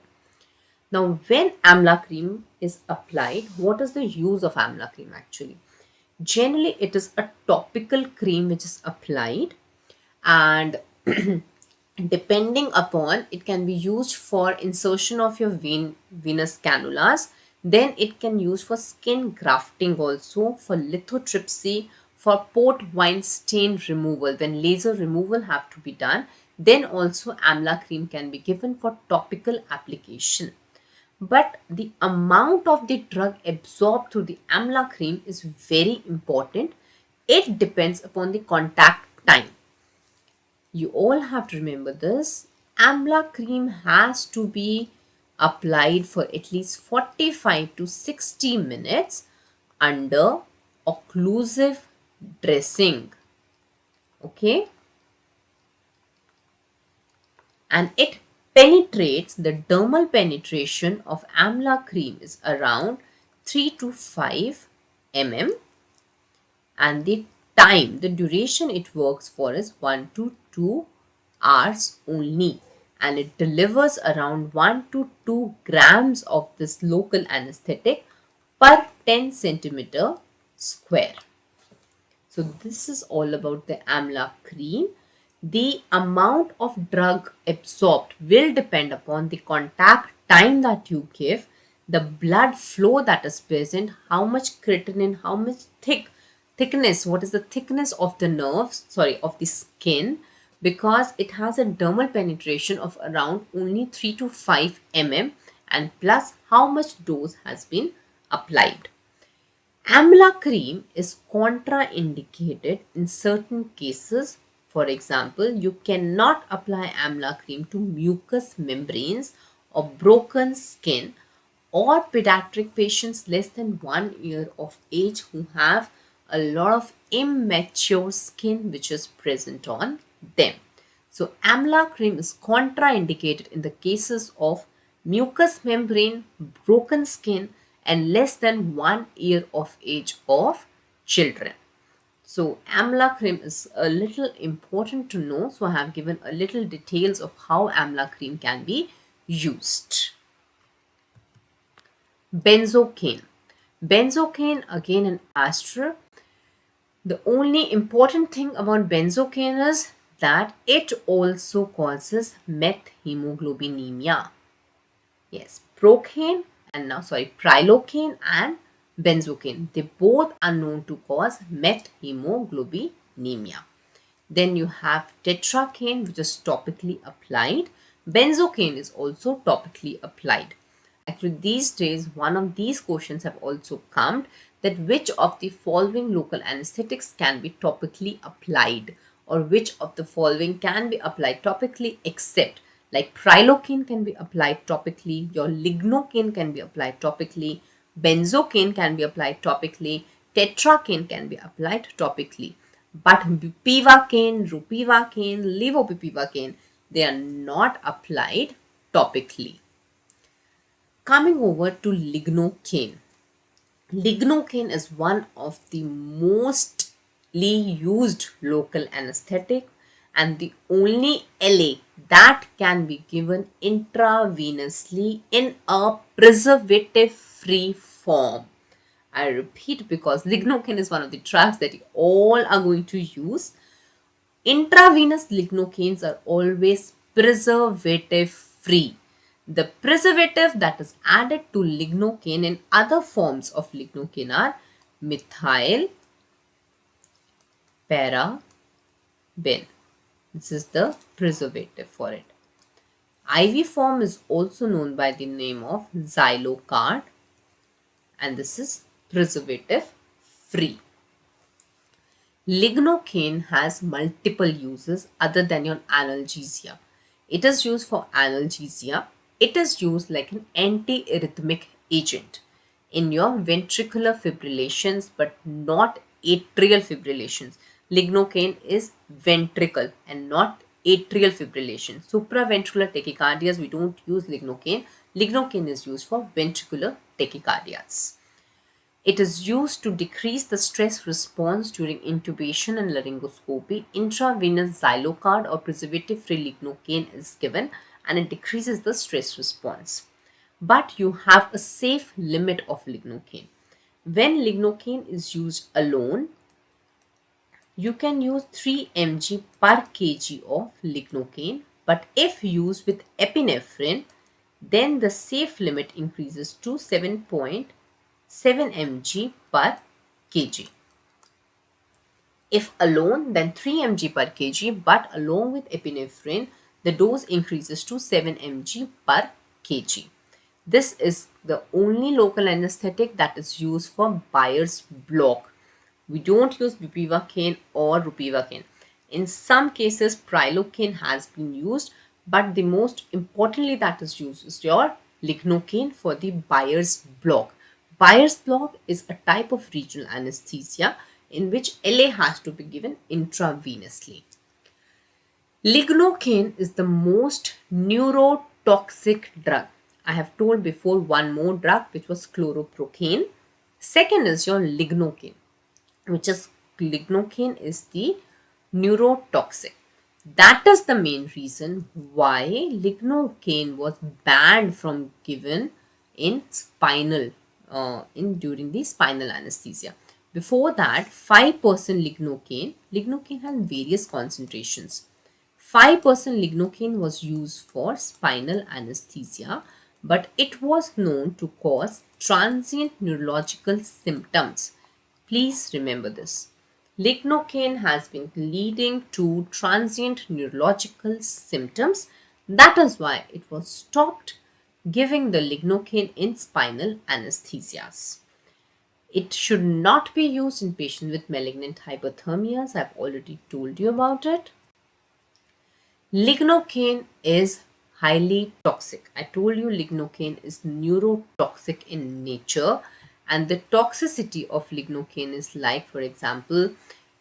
A: Now, when amla cream is applied, what is the use of amla cream actually? Generally, it is a topical cream which is applied, and depending upon, it can be used for insertion of your venous cannulas. Then it can use for skin grafting also, for lithotripsy, for port wine stain removal when laser removal have to be done. Then also amla cream can be given for topical application. But the amount of the drug absorbed through the amla cream is very important. It depends upon the contact time. You all have to remember this. Amla cream has to be applied for at least 45 to 60 minutes under occlusive dressing. Okay? And it penetrates, the dermal penetration of amla cream is around 3 to 5 mm, and the duration it works for is 1 to 2 hours only, and it delivers around 1 to 2 grams of this local anesthetic per 10 centimeter square. So this is all about the amla cream. The amount of drug absorbed will depend upon the contact time that you give, the blood flow that is present, how much creatinine, how much thickness, what is the thickness of the nerves, sorry, of the skin, because it has a dermal penetration of around only 3 to 5 mm, and plus how much dose has been applied. Amla cream is contraindicated in certain cases. For example, you cannot apply amla cream to mucous membranes or broken skin or pediatric patients less than 1 year of age who have a lot of immature skin which is present on them. So, amla cream is contraindicated in the cases of mucous membrane, broken skin, and less than 1 year of age of children. So, amla cream is a little important to know. So, I have given a little details of how amla cream can be used. Benzocaine. Benzocaine, again an ester. The only important thing about benzocaine is that it also causes methemoglobinemia. Yes, procaine and now sorry, prilocaine and benzocaine. They both are known to cause methemoglobinemia. Then you have tetracaine, which is topically applied. Benzocaine is also topically applied. Actually, these days, one of these questions have also come, that which of the following local anesthetics can be topically applied, or which of the following can be applied topically, except like prilocaine can be applied topically, your lignocaine can be applied topically, benzocaine can be applied topically, tetracaine can be applied topically. But bupivacaine, ropivacaine, levobupivacaine, they are not applied topically. Coming over to lignocaine. Lignocaine is one of the mostly used local anesthetic and the only LA that can be given intravenously in a preservative-free form. I repeat, because lignocaine is one of the drugs that you all are going to use. Intravenous lignocaines are always preservative free. The preservative that is added to lignocaine in other forms of lignocaine are methyl paraben. This is the preservative for it. IV form is also known by the name of Xylocard, and this is preservative free. Lignocaine has multiple uses other than your analgesia. It is used for analgesia. It is used like an antiarrhythmic agent in your ventricular fibrillations, but not atrial fibrillations. Lignocaine is ventricle and not atrial fibrillation. Supraventricular tachycardias, we don't use lignocaine. Lignocaine is used for ventricular tachycardias. It is used to decrease the stress response during intubation and laryngoscopy. Intravenous Xylocard or preservative-free lignocaine is given and it decreases the stress response. But you have a safe limit of lignocaine. When lignocaine is used alone, you can use 3 mg per kg of lignocaine, but if used with epinephrine, then the safe limit increases to 7 mg per kg. If alone, then 3 mg per kg, but along with epinephrine, the dose increases to 7 mg per kg. This is the only local anesthetic that is used for Byers block. We don't use bupivacaine or ropivacaine. In some cases, prilocaine has been used, but the most importantly that is used is your lignocaine for the Byers block. Byers block is a type of regional anesthesia in which LA has to be given intravenously. Lignocaine is the most neurotoxic drug. I have told before one more drug which was chloroprocaine. Second is your lignocaine, which is lignocaine is the neurotoxic. That is the main reason why lignocaine was banned from given in spinal in during the spinal anesthesia. Before that, 5% lignocaine has various concentrations. 5% lignocaine was used for spinal anesthesia, but it was known to cause transient neurological symptoms. Please remember this. Lignocaine has been leading to transient neurological symptoms. That is why it was stopped giving the lignocaine in spinal anesthesias. It should not be used in patients with malignant hyperthermias. I've already told you about it. Lignocaine is highly toxic. I told you lignocaine is neurotoxic in nature, and the toxicity of lignocaine is like, for example,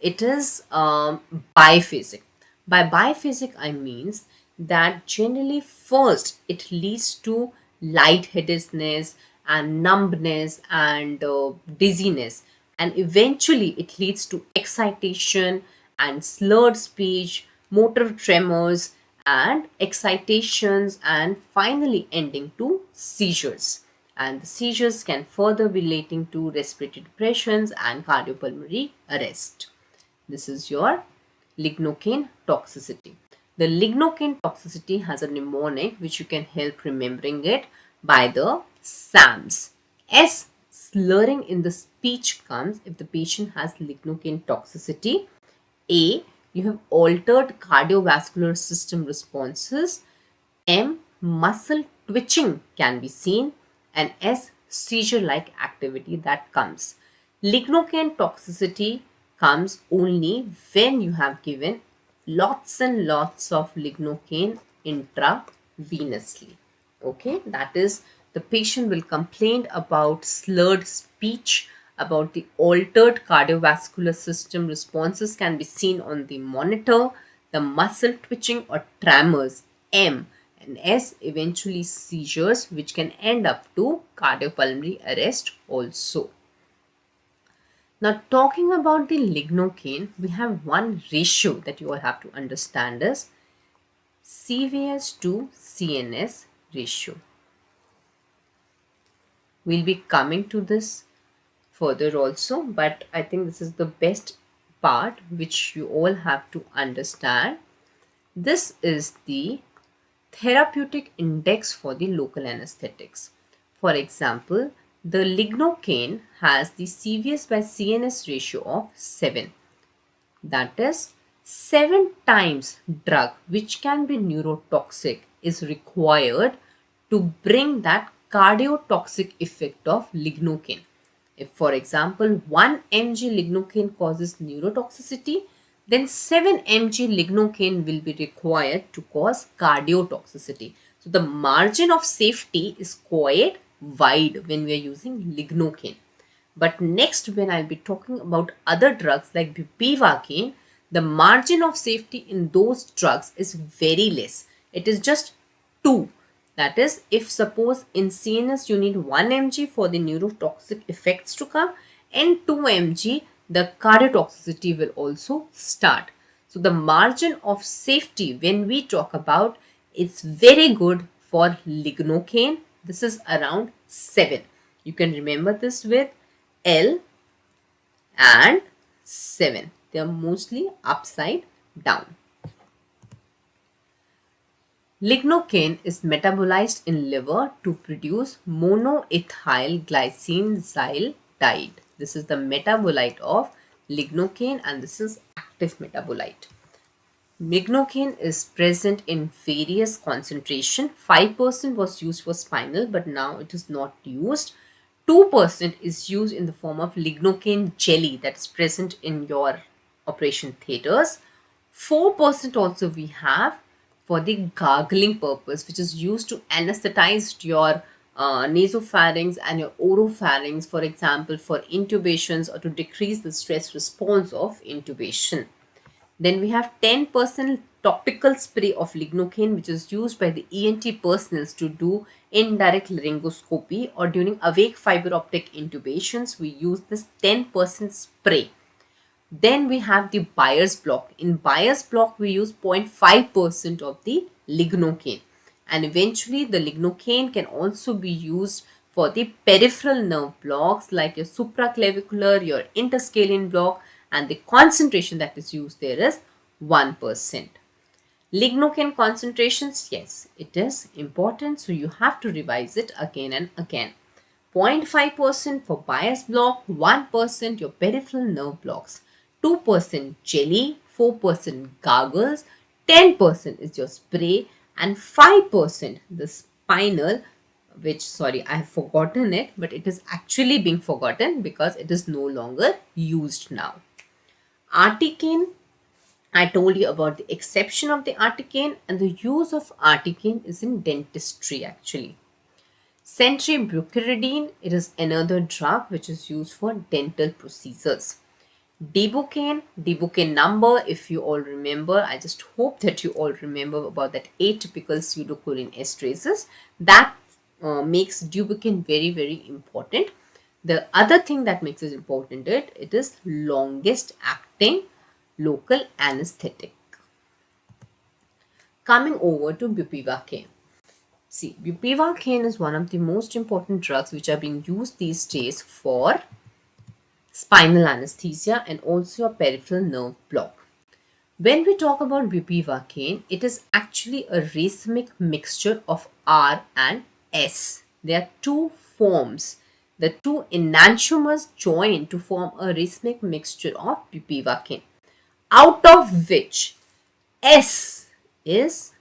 A: it is biphasic. By biphasic, I means that generally first it leads to lightheadedness and numbness and dizziness, and eventually it leads to excitation and slurred speech, motor tremors and excitations, and finally ending to seizures. And the seizures can further be leading to respiratory depressions and cardiopulmonary arrest. This is your lignocaine toxicity. The lignocaine toxicity has a mnemonic which you can help remembering it by the SAMS. S, slurring in the speech comes if the patient has lignocaine toxicity. A, you have altered cardiovascular system responses. M, muscle twitching can be seen. And S, seizure like activity that comes. Lignocaine toxicity comes only when you have given lots and lots of lignocaine intravenously. Okay, that is, the patient will complain about slurred speech, about the altered cardiovascular system responses can be seen on the monitor, the muscle twitching or tremors, M, and S, eventually seizures, which can end up to cardiopulmonary arrest also. Now, talking about the lignocaine, we have one ratio that you all have to understand is CVS to CNS ratio. We'll be coming to this further also, but I think this is the best part which you all have to understand. This is the therapeutic index for the local anesthetics. For example, the lignocaine has the CVS by CNS ratio of 7. That is, 7 times drug which can be neurotoxic is required to bring that cardiotoxic effect of lignocaine. If, for example, 1 mg lignocaine causes neurotoxicity, then 7 mg lignocaine will be required to cause cardiotoxicity. So the margin of safety is quite wide when we are using lignocaine. But next, when I'll be talking about other drugs like bupivacaine, the margin of safety in those drugs is very less. It is just 2. That is, if suppose in CNS you need 1 mg for the neurotoxic effects to come, and 2 mg, the cardiotoxicity will also start. So the margin of safety when we talk about, it's very good for lignocaine. This is around 7. You can remember this with L and 7. They are mostly upside down. Lignocaine is metabolized in liver to produce monoethyl glycine xylidide. This is the metabolite of lignocaine, and this is active metabolite. Lignocaine is present in various concentration. 5% was used for spinal, but now it is not used. 2% is used in the form of lignocaine jelly that is present in your operation theaters. 4% also we have for the gargling purpose, which is used to anesthetize your nasopharynx and your oropharynx, for example, for intubations or to decrease the stress response of intubation. Then we have 10% topical spray of lignocaine, which is used by the ENT personnel to do indirect laryngoscopy, or during awake fiber optic intubations, we use this 10% spray. Then we have the Byers block. In Byers block, we use 0.5% of the lignocaine. And eventually, the lignocaine can also be used For the peripheral nerve blocks like your supraclavicular, your interscalene block, and the concentration that is used there is 1%. Lignocaine concentrations, yes, it is important, so you have to revise it again and again. 0.5% for bias block, 1% your peripheral nerve blocks, 2% jelly, 4% gargles, 10% is your spray, and 5% the spinal, which, sorry, I have forgotten it, but it is actually being forgotten because it is no longer used now. Articaine, I told you about the exception of the articaine, and the use of articaine is in dentistry actually. Centribucridine, it is another drug which is used for dental procedures. Debucane number, if you all remember, I just hope that you all remember about that atypical pseudocholine esterases. That makes Debucane very, very important. The other thing that makes it important, it is longest acting local anesthetic. Coming over to bupivacaine. See, bupivacaine is one of the most important drugs which are being used these days for spinal anesthesia and also a peripheral nerve block. When we talk about bupivacaine, it is actually a racemic mixture of R and S. There are two forms. The two enantiomers join to form a racemic mixture of bupivacaine, out of which S is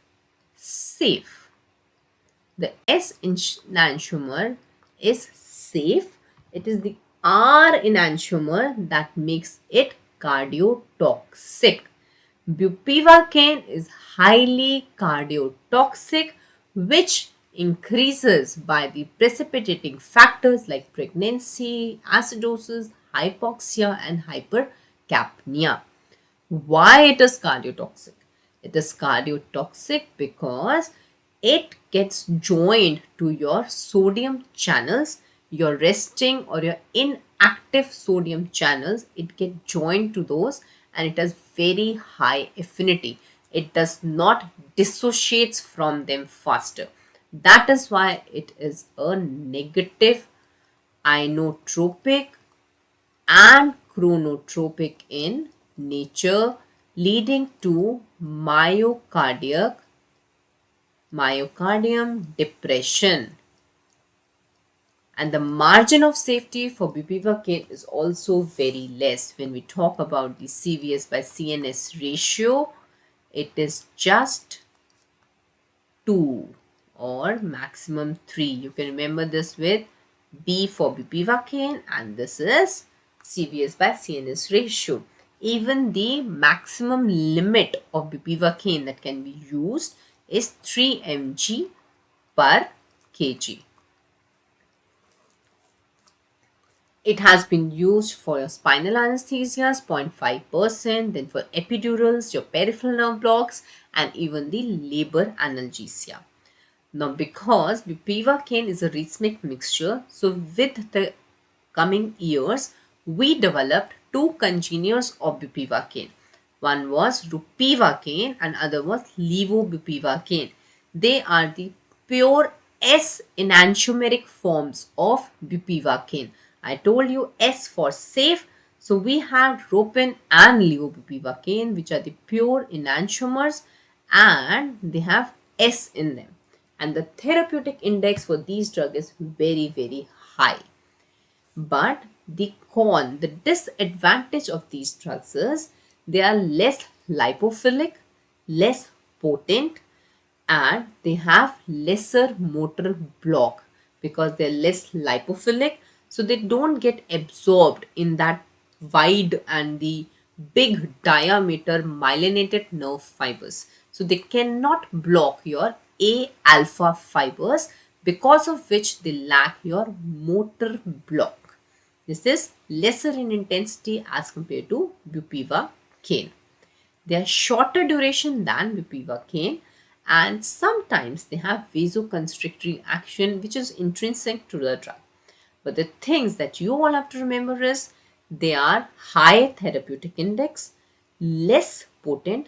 A: safe. The S enantiomer is safe. It is the R enantiomer that makes it cardiotoxic. Bupivacaine is highly cardiotoxic, which increases by the precipitating factors like pregnancy, acidosis, hypoxia, and hypercapnia. Why it is cardiotoxic? It is cardiotoxic because it gets joined to your sodium channels, your resting or your inactive sodium channels. It gets joined to those, and it has very high affinity. It does not dissociates from them faster. That is why it is a negative inotropic and chronotropic in nature, leading to myocardium depression. And the margin of safety for bupivacaine is also very less. When we talk about the CVS by CNS ratio, it is just 2 or maximum 3. You can remember this with B for bupivacaine, and this is CVS by CNS ratio. Even the maximum limit of bupivacaine that can be used is 3 mg per kg. It has been used for your spinal anesthesias, 0.5%, then for epidurals, your peripheral nerve blocks, and even the labor analgesia. Now, because bupivacaine is a racemic mixture, so with the coming years, we developed two congeners of bupivacaine. One was rupivacaine and other was levobupivacaine. They are the pure S enantiomeric forms of bupivacaine. I told you S for safe. So we had ropin and levobupivacaine, which are the pure enantiomers, and they have S in them. And the therapeutic index for these drugs is very, very high. But the disadvantage of these drugs is they are less lipophilic, less potent, and they have lesser motor block because they're less lipophilic, so they don't get absorbed in that wide and the big diameter myelinated nerve fibers. So they cannot block your A alpha fibers, because of which they lack your motor block. This is lesser in intensity as compared to bupivacaine. They are shorter duration than bupivacaine, and sometimes they have vasoconstrictory action which is intrinsic to the drug. But the things that you all have to remember is they are high therapeutic index, less potent,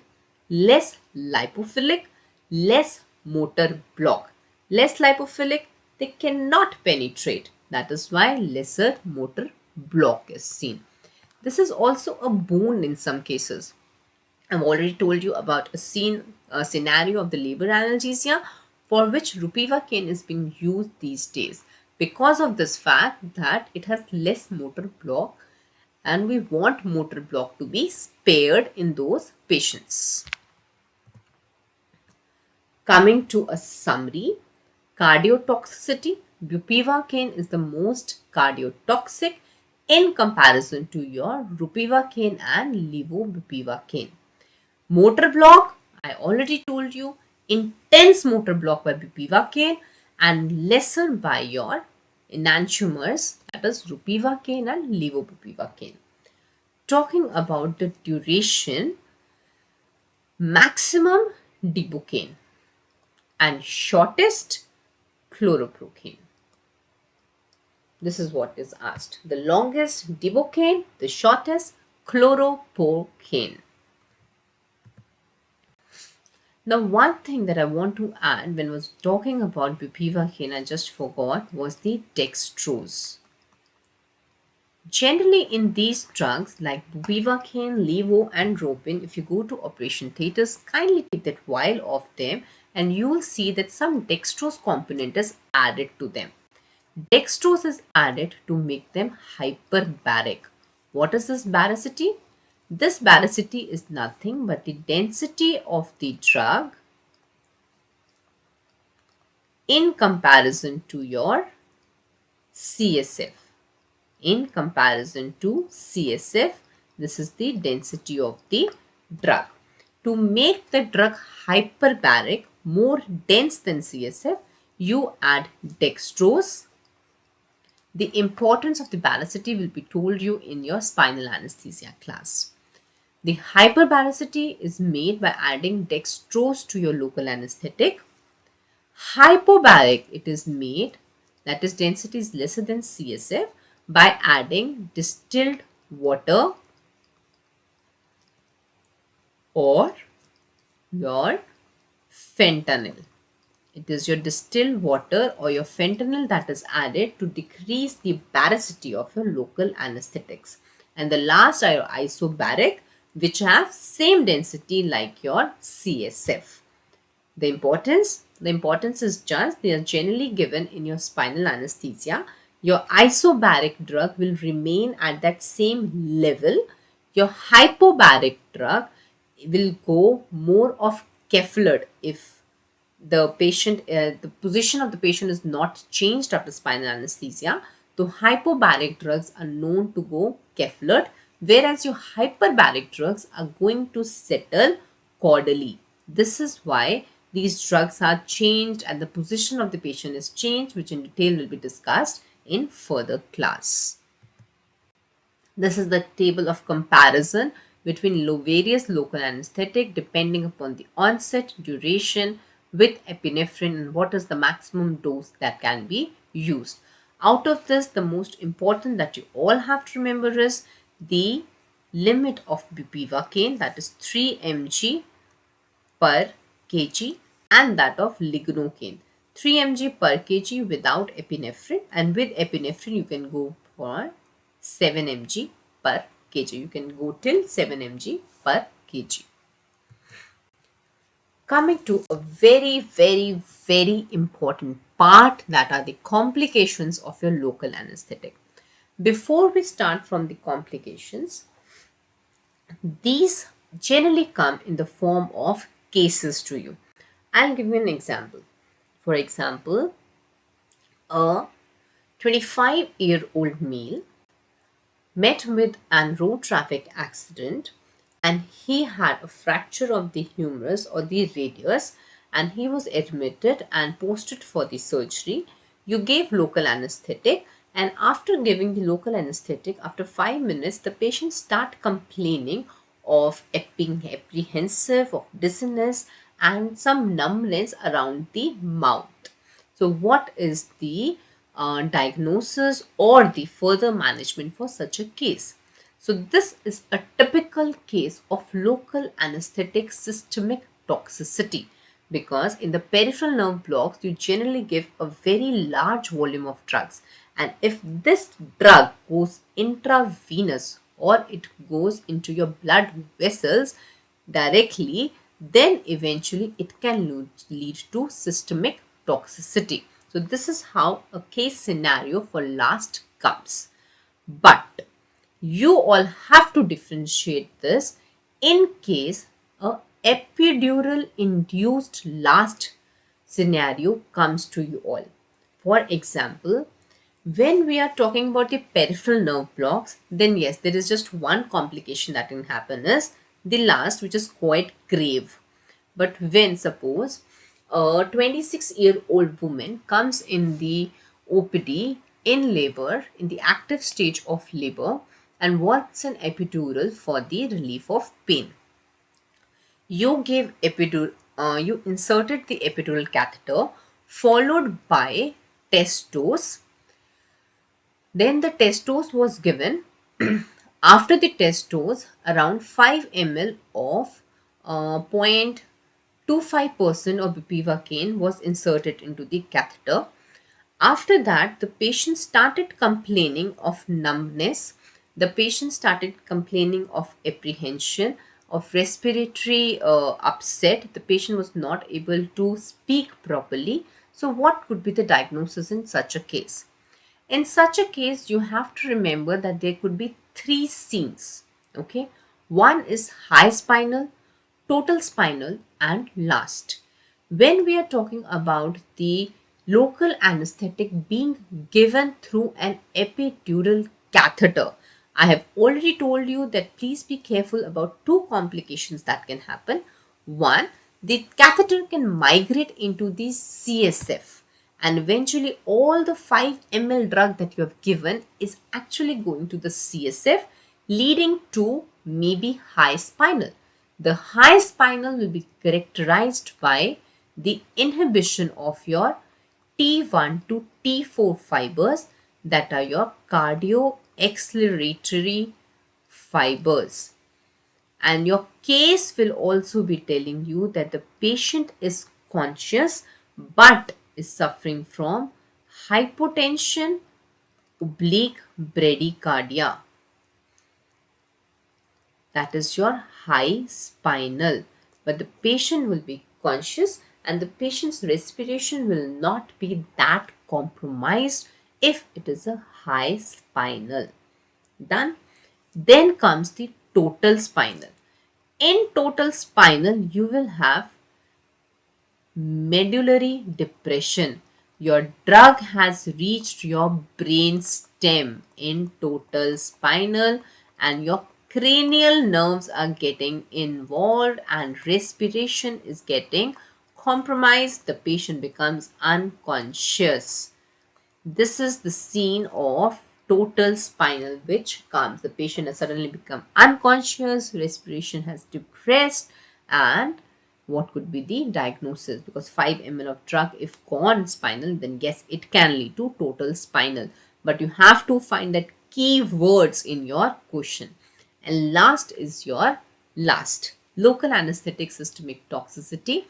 A: less lipophilic, less motor block. Less lipophilic, they cannot penetrate. That is why lesser motor block is seen. This is also a boon in some cases. I've already told you about a scenario of the labor analgesia for which ropivacaine is being used these days because of this fact that it has less motor block, and we want motor block to be spared in those patients. Coming to a summary, cardiotoxicity, bupivacaine is the most cardiotoxic in comparison to your ropivacaine and levobupivacaine. Motor block, I already told you, intense motor block by bupivacaine and lesser by your enantiomers, that is ropivacaine and levobupivacaine. Talking about the duration, maximum dibucaine and shortest chloroprocaine. This is what is asked. The longest dibucaine, the shortest chloroprocaine. Now, one thing that I want to add when I was talking about bupivacaine, I just forgot, was the dextrose. Generally, in these drugs like bupivacaine, levo, and ropin, if you go to operation theaters, kindly take that vial of them, and you will see that some dextrose component is added to them. Dextrose is added to make them hyperbaric. What is this baricity? This baricity is nothing but the density of the drug in comparison to your CSF. In comparison to CSF, this is the density of the drug. To make the drug hyperbaric, more dense than CSF, you add dextrose. The importance of the baricity will be told you in your spinal anesthesia class. The hyperbaricity is made by adding dextrose to your local anesthetic. Hypobaric, it is made, that is density is lesser than CSF, by adding distilled water or your fentanyl. It is your distilled water or your fentanyl that is added to decrease the baricity of your local anesthetics. And the last are your isobaric, which have same density like your CSF. The importance is just they are generally given in your spinal anesthesia. Your isobaric drug will remain at that same level. Your hypobaric drug will go more of Keflid if the patient, the position of the patient is not changed after spinal anesthesia. So hypobaric drugs are known to go Keflid, whereas your hyperbaric drugs are going to settle caudally. This is why these drugs are changed and the position of the patient is changed, which in detail will be discussed in further class. This is the table of comparison between various local anesthetic depending upon the onset, duration with epinephrine and what is the maximum dose that can be used. Out of this, the most important that you all have to remember is the limit of bupivacaine, that is 3 mg per kg, and that of lignocaine 3 mg per kg without epinephrine, and with epinephrine you can go for 7 mg per kg. You can go till 7 mg per kg. Coming to a very important part, that are the complications of your local anesthetic. Before we start from the complications, these generally come in the form of cases to you. I'll give you an example. For example, a 25-year-old male met with an road traffic accident and he had a fracture of the humerus or the radius, and he was admitted and posted for the surgery. You gave local anesthetic, and after giving the local anesthetic, after 5 minutes, the patient start complaining of being apprehensive, of dizziness, and some numbness around the mouth. So, what is the diagnosis or the further management for such a case? So, this is a typical case of local anesthetic systemic toxicity. because in the peripheral nerve blocks you generally give a very large volume of drugs, and if this drug goes intravenous or it goes into your blood vessels directly, then eventually it can lead to systemic toxicity. So this is how a case scenario for LAST comes. But you all have to differentiate this in case a epidural induced LAST scenario comes to you all. For example, when we are talking about the peripheral nerve blocks, then yes, there is just one complication that can happen is the LAST, which is quite grave. But when suppose a 26-year-old woman comes in the OPD in labor, in the active stage of labor, and wants an epidural for the relief of pain. You gave epidural, you inserted the epidural catheter followed by test dose. Then the test dose was given. After the test dose, around 5 ml of 0.25% of bupivacaine was inserted into the catheter. After that, the patient started complaining of numbness. The patient started complaining of apprehension, of respiratory upset. The patient was not able to speak properly. So, what could be the diagnosis in such a case? In such a case, you have to remember that there could be three scenes. Okay, one is high spinal, total spinal, and last. When we are talking about the local anesthetic being given through an epidural catheter, I have already told you that please be careful about two complications that can happen. One, the catheter can migrate into the CSF, and eventually all the 5 ml drug that you have given is actually going to the CSF, leading to maybe high spinal. The high spinal will be characterized by the inhibition of your T1 to T4 fibers, that are your cardio acceleratory fibers. And your case will also be telling you that the patient is conscious but is suffering from hypotension, oblique bradycardia. That is your high spinal. But the patient will be conscious and the patient's respiration will not be that compromised if it is a high spinal. Done. Then comes the total spinal. In total spinal, you will have medullary depression. Your drug has reached your brain stem in total spinal, and your cranial nerves are getting involved and respiration is getting compromised. The patient becomes unconscious. This is the scene of total spinal which comes. The patient has suddenly become unconscious, respiration has depressed, and what could be the diagnosis? Because 5 ml of drug, if gone spinal, then yes, it can lead to total spinal. But you have to find that key words in your question. And last is your last local anesthetic systemic toxicity.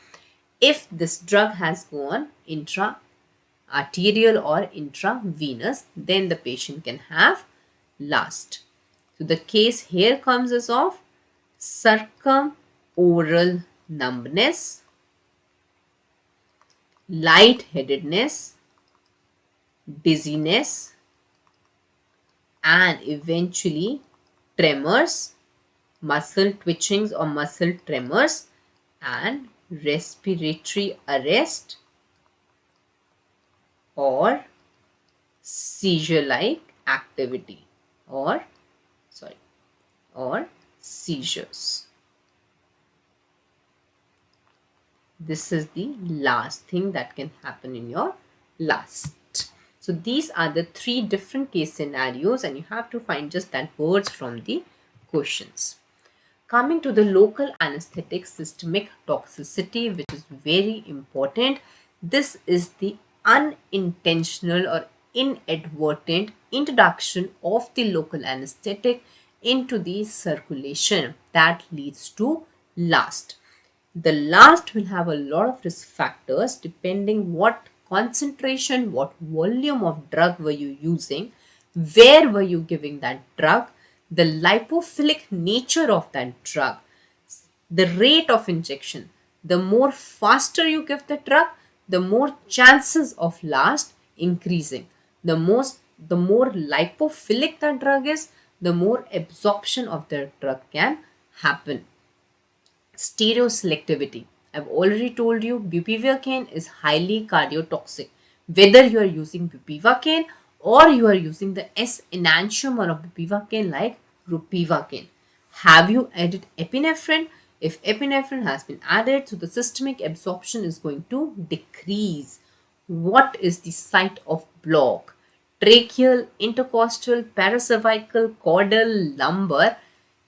A: If this drug has gone intra arterial or intravenous, then the patient can have LAST. So the case here comes as of circumoral numbness, lightheadedness, dizziness, and eventually tremors, muscle twitchings or muscle tremors, and respiratory arrest or seizure-like activity or seizures. This is the last thing that can happen in your LAST. So these are the three different case scenarios and you have to find just that words from the questions. Coming to the local anesthetic systemic toxicity, which is very important. This is the unintentional or inadvertent introduction of the local anesthetic into the circulation that leads to LAST. The last will have a lot of risk factors depending what concentration, what volume of drug were you using, where were you giving that drug, the lipophilic nature of that drug, the rate of injection. The more faster you give the drug, the more chances of last increasing. The more lipophilic the drug is, the more absorption of the drug can happen. Stereoselectivity. I've already told you bupivacaine is highly cardiotoxic. Whether you are using bupivacaine or you are using the S enantiomer of bupivacaine like ropivacaine. Have you added epinephrine? If epinephrine has been added, so the systemic absorption is going to decrease. What is the site of block? Tracheal, intercostal, paracervical, caudal, lumbar,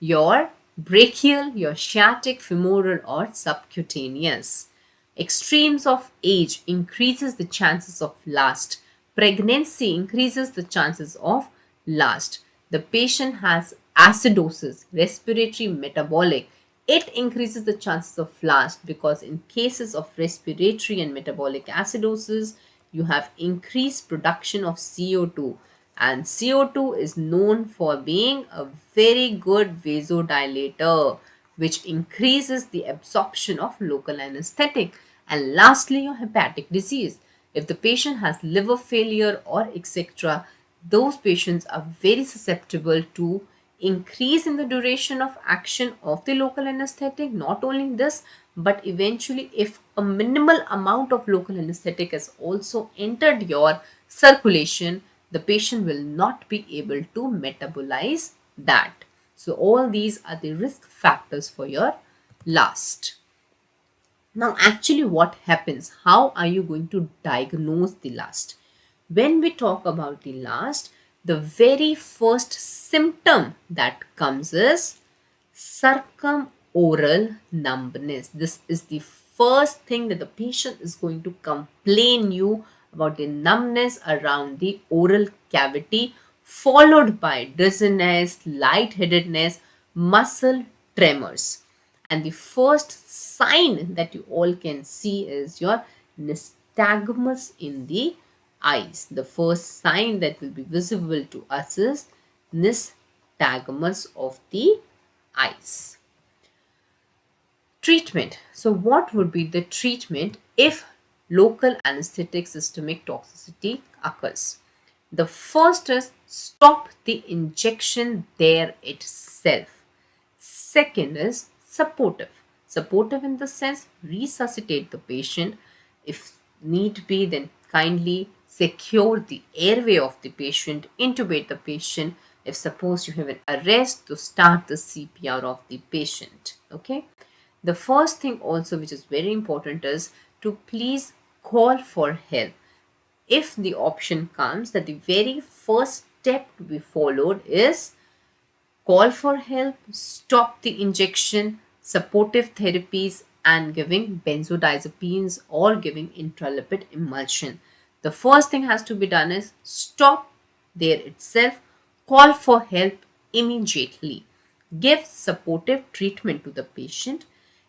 A: your brachial, your sciatic, femoral, or subcutaneous. Extremes of age increases the chances of last. Pregnancy increases the chances of last. The patient has acidosis, respiratory, metabolic. It increases the chances of last because in cases of respiratory and metabolic acidosis, you have increased production of CO2, and CO2 is known for being a very good vasodilator which increases the absorption of local anesthetic. And lastly, your hepatic disease. If the patient has liver failure or etc., those patients are very susceptible to increase in the duration of action of the local anesthetic. Not only this, but eventually if a minimal amount of local anesthetic has also entered your circulation, the patient will not be able to metabolize that. So all these are the risk factors for your last. Now, actually, what happens? How are you going to diagnose the last? When we talk about the last, the very first symptom that comes is circumoral numbness. This is the first thing that the patient is going to complain you about, the numbness around the oral cavity, followed by dizziness, lightheadedness, muscle tremors. And the first sign that you all can see is your nystagmus in the eyes. The first sign that will be visible to us is nystagmus of the eyes. Treatment. So what would be the treatment if local anesthetic systemic toxicity occurs? The first is stop the injection there itself. Second is supportive. Supportive in the sense resuscitate the patient. If need be, then kindly secure the airway of the patient, intubate the patient. If suppose you have an arrest, to start the CPR of the patient. Okay. The first thing also which is very important is to please call for help. If the option comes that the very first step to be followed is call for help, stop the injection, supportive therapies, and giving benzodiazepines or giving intralipid emulsion. The first thing has to be done is stop there itself, call for help immediately, give supportive treatment to the patient.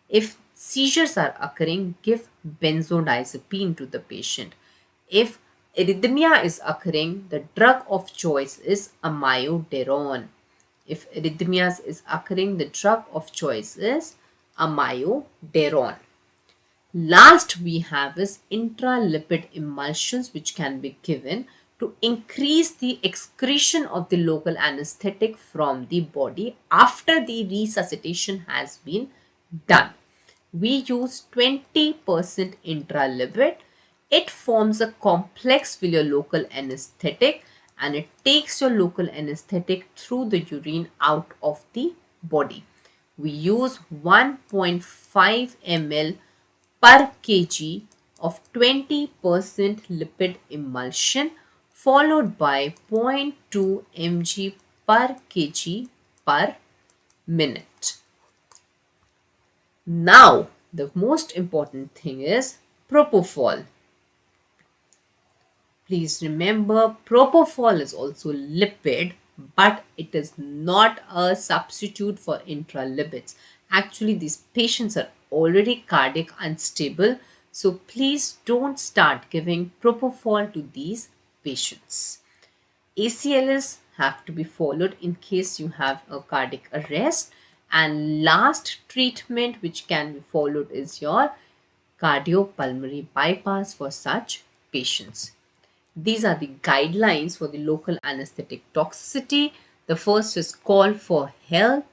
A: If seizures are occurring, give benzodiazepine to the patient. If arrhythmia is occurring, the drug of choice is amiodarone. If arrhythmias is occurring, the drug of choice is amiodarone. Last we have is intralipid emulsions which can be given to increase the excretion of the local anesthetic from the body after the resuscitation has been done. We use 20% intralipid. It forms a complex with your local anesthetic and it takes your local anesthetic through the urine out of the body. We use 1.5 ml per kg of 20% lipid emulsion followed by 0.2 mg per kg per minute. Now, the most important thing is propofol. Please remember, propofol is also lipid, but it is not a substitute for intralipids. Actually, these patients are already cardiac unstable. So please don't start giving propofol to these patients. ACLS have to be followed in case you have a cardiac arrest. And last treatment which can be followed is your cardiopulmonary bypass for such patients. These are the guidelines for the local anesthetic toxicity. The first is call for help.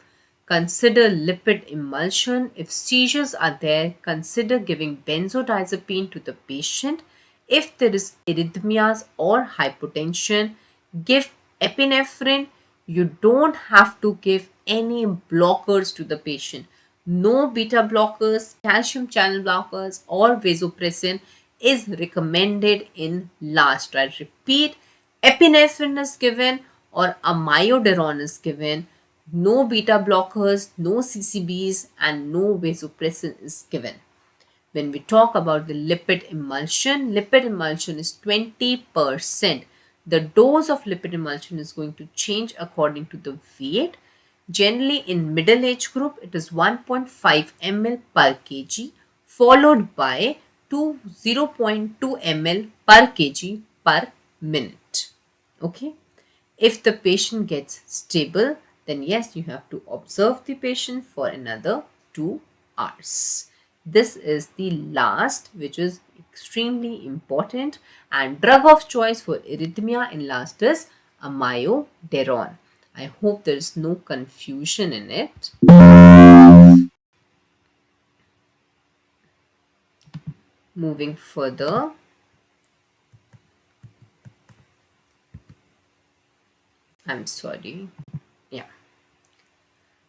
A: Consider lipid emulsion. If seizures are there, consider giving benzodiazepine to the patient. If there is arrhythmias or hypotension, give epinephrine. You don't have to give any blockers to the patient. No beta blockers, calcium channel blockers, or vasopressin is recommended in last. I repeat, epinephrine is given or amiodarone is given. No beta blockers, no CCBs, and no vasopressin is given. When we talk about the lipid emulsion is 20%. The dose of lipid emulsion is going to change according to the weight. Generally, in middle age group, it is 1.5 ml per kg, followed by 0.2 ml per kg per minute. Okay. If the patient gets stable, then yes, you have to observe the patient for another 2 hours. This is the last, which is extremely important, and drug of choice for arrhythmia in last is amiodarone. I hope there is no confusion in it. Moving further, I'm sorry. Yeah.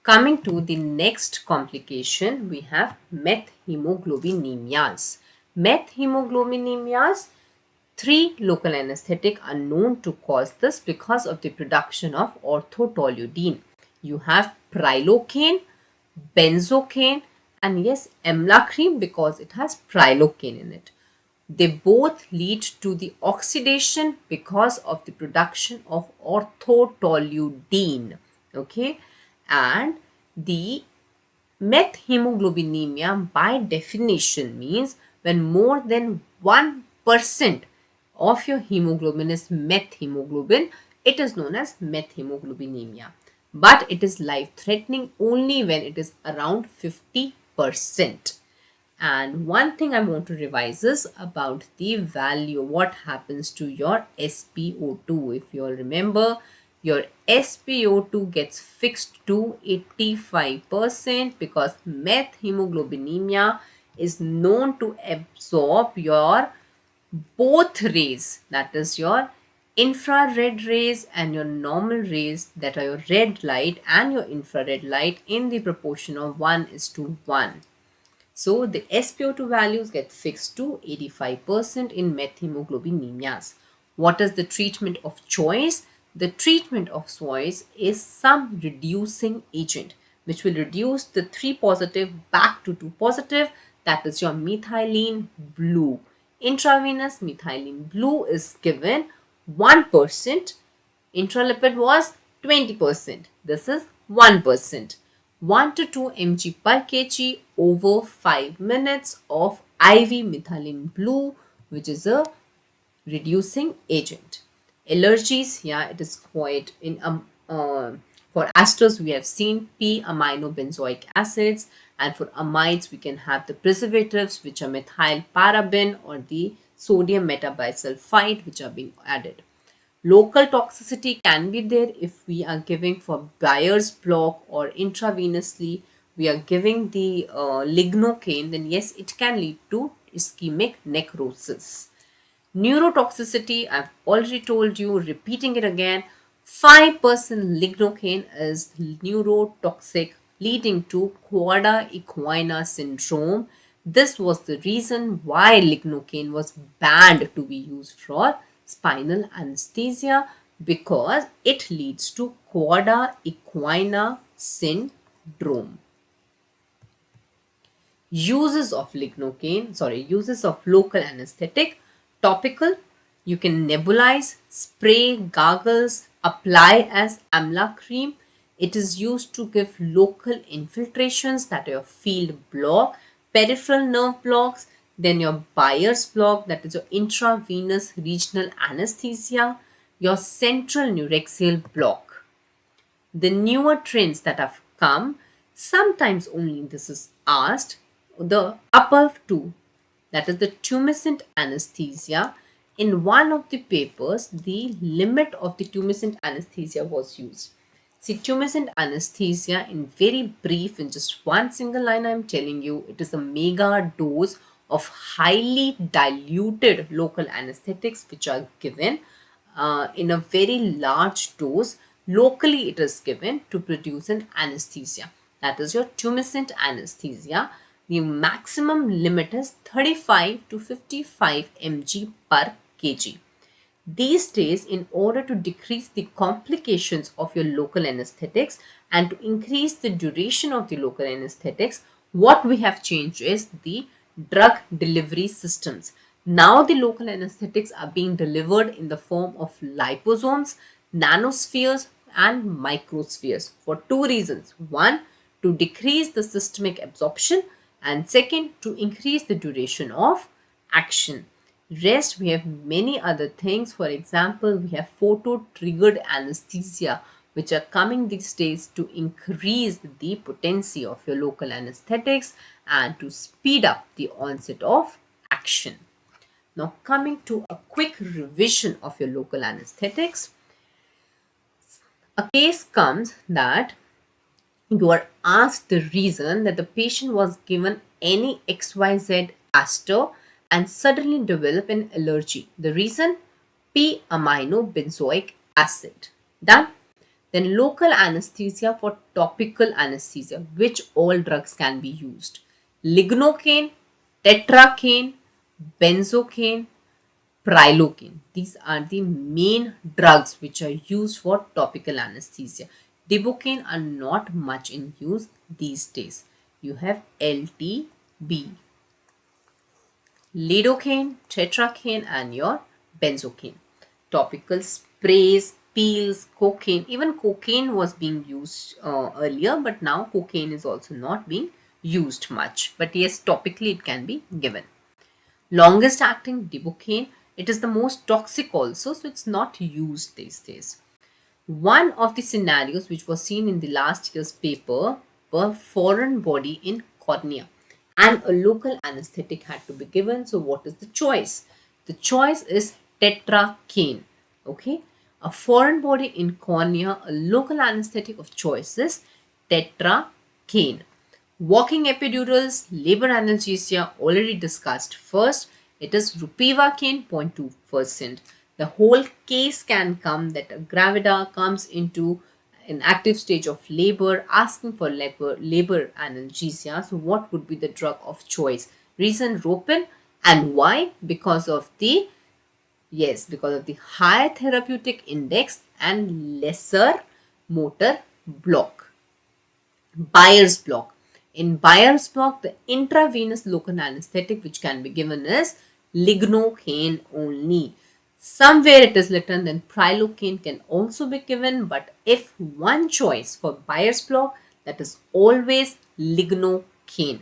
A: Coming to the next complication, we have methemoglobinemia. Methemoglobinemia, three local anesthetic are known to cause this because of the production of orthotoluidine. You have prilocaine, benzocaine, and yes, amlachreme because it has prilocaine in it. They both lead to the oxidation because of the production of orthotoluidine. Okay, and the methemoglobinemia by definition means when more than 1% of your hemoglobin is methemoglobin, it is known as methemoglobinemia. But it is life threatening only when it is around 50%. And one thing I want to revise is about the value, what happens to your SpO2. If you all remember, your SpO2 gets fixed to 85% because methemoglobinemia is known to absorb your both rays, that is your infrared rays and your normal rays, that are your red light and your infrared light, in the proportion of 1:1. So the SpO2 values get fixed to 85% in methemoglobinemia. What is the treatment of choice? The treatment of choice is some reducing agent which will reduce the 3 positive back to 2 positive. That is your methylene blue. Intravenous methylene blue is given 1%. Intralipid was 20%. This is 1%. 1 to 2 mg per kg over 5 minutes of IV methylene blue, which is a reducing agent. Allergies, yeah, it is quite in for esters we have seen p-aminobenzoic acids, and for amides we can have the preservatives which are methyl paraben or the sodium metabisulfite which are being added. Local toxicity can be there if we are giving for Bayer's block or intravenously we are giving the lignocaine, then yes, it can lead to ischemic necrosis. Neurotoxicity, I've already told you, repeating it again, 5% lignocaine is neurotoxic, leading to quada equina syndrome. This was the reason why lignocaine was banned to be used for spinal anesthesia, because it leads to quada equina syndrome. Uses of uses of local anesthetic: topical, you can nebulize, spray, gargles, apply as amla cream. It is used to give local infiltrations, that are your field block. peripheral nerve blocks, then your Byers block, that is your intravenous regional anesthesia, your central neuraxial block. The newer trends that have come, sometimes only this is asked, the above two, that is the tumescent anesthesia. In one of the papers, the limit of the tumescent anesthesia was used. See, tumescent anesthesia, in very brief, in just one single line, I'm telling you, it is a mega dose of highly diluted local anesthetics which are given in a very large dose. Locally, it is given to produce an anesthesia. That is your tumescent anesthesia. The maximum limit is 35 to 55 mg per kg. These days, in order to decrease the complications of your local anesthetics and to increase the duration of the local anesthetics, what we have changed is the drug delivery systems. Now, the local anesthetics are being delivered in the form of liposomes, nanospheres, and microspheres for two reasons. One, to decrease the systemic absorption, and second, to increase the duration of action. Rest, we have many other things. For example, we have photo triggered anesthesia, which are coming these days to increase the potency of your local anesthetics and to speed up the onset of action. Now, coming to a quick revision of your local anesthetics, a case comes that you are asked the reason that the patient was given any XYZ aster and suddenly developed an allergy. The reason? P-amino benzoic acid. Done. Then local anesthesia for topical anesthesia, which all drugs can be used. Lignocaine, tetracaine, benzocaine, prilocaine. These are the main drugs which are used for topical anesthesia. Dibocaine are not much in use these days. You have LTB, lidocaine, tetracaine, and your benzocaine. Topical sprays, peels, cocaine. Even cocaine was being used earlier, but now cocaine is also not being used much. But yes, topically it can be given. Longest acting Dibocaine, it is the most toxic also, so it's not used these days. One of the scenarios which was seen in the last year's paper were foreign body in cornea and a local anesthetic had to be given. So what is the choice? The choice is tetracaine. Okay, a foreign body in cornea, a local anesthetic of choice is tetracaine. Walking epidurals, labor analgesia, already discussed. First, it is ropivacaine 0.2%. The whole case can come that a gravida comes into an active stage of labor asking for labor analgesia. So what would be the drug of choice? Reason ropin, and why? Because of the higher therapeutic index and lesser motor block. Byers block. In Byers block, the intravenous local anesthetic which can be given is lignocaine only. Somewhere it is written then prilocaine can also be given, but if one choice for Byers block, that is always lignocaine.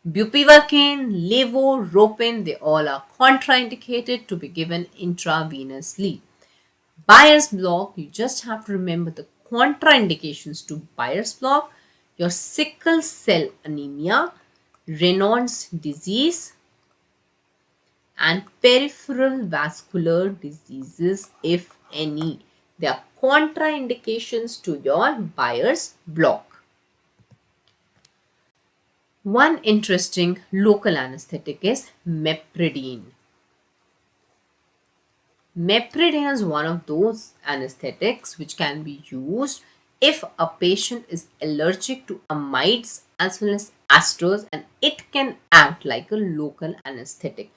A: Bupivacaine, levo, ropin, they all are contraindicated to be given intravenously. Byers block, you just have to remember the contraindications to Byers block: your sickle cell anemia, Raynaud's disease, and peripheral vascular diseases, if any. They are contraindications to your Byers block. One interesting local anesthetic is mepridine. Mepridine is one of those anesthetics which can be used if a patient is allergic to amides as well as asters, and it can act like a local anesthetic.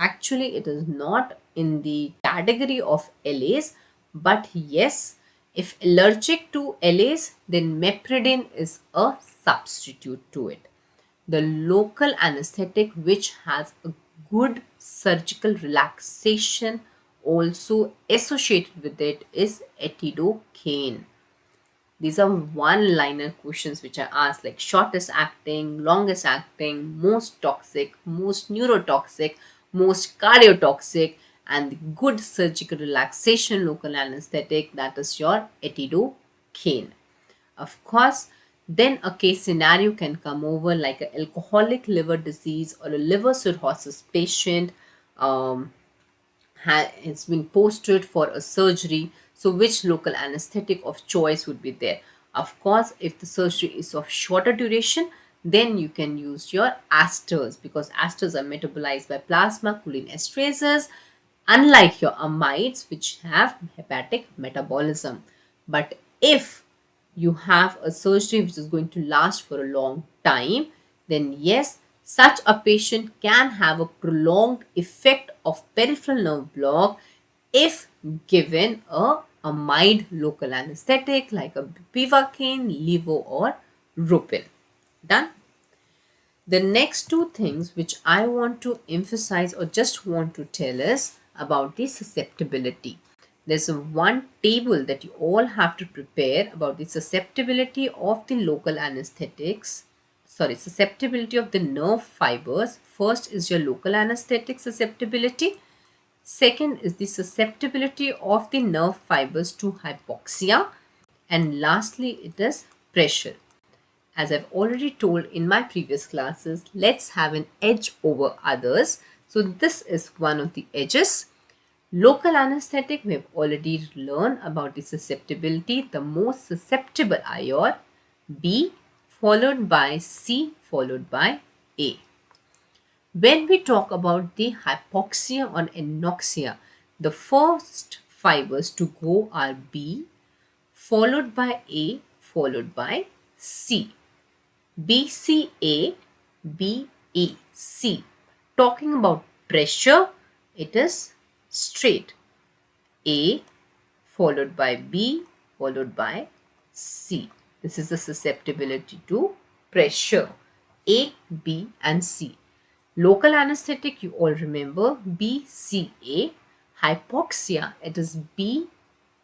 A: It is not in the category of LAs, but yes, if allergic to LAs, then mepridine is a substitute to it. The local anesthetic which has a good surgical relaxation also associated with it is etidocaine. These are one liner questions which I ask, like shortest acting, longest acting, most toxic, most neurotoxic, most cardiotoxic, and the good surgical relaxation local anesthetic, that is your etidocaine. Of course, then a case scenario can come over like an alcoholic liver disease or a liver cirrhosis patient. It's been posted for a surgery. So, which local anesthetic of choice would be there? Of course, if the surgery is of shorter duration, then you can use your asters, because asters are metabolized by plasma cholinesterases, unlike your amides, which have hepatic metabolism. But if you have a surgery which is going to last for a long time, then yes, such a patient can have a prolonged effect of peripheral nerve block if given a amide local anesthetic like a bupivacaine, levo, or rupin. Done. The next two things which I want to emphasize or just want to tell is about the susceptibility. There's a one table that you all have to prepare about the susceptibility of the local anesthetics. Sorry, susceptibility of the nerve fibers. First is your local anesthetic susceptibility. Second is the susceptibility of the nerve fibers to hypoxia. And lastly, it is pressure. As I've already told in my previous classes, let's have an edge over others. So this is one of the edges. Local anesthetic, we have already learned about the susceptibility. The most susceptible are your B, followed by C, followed by A. When we talk about the hypoxia or anoxia, the first fibers to go are B, followed by A, followed by C. BCA, BEC. Talking about pressure, it is straight. A followed by B followed by C. This is the susceptibility to pressure. A, B, and C. Local anesthetic, you all remember, BCA. Hypoxia, it is B,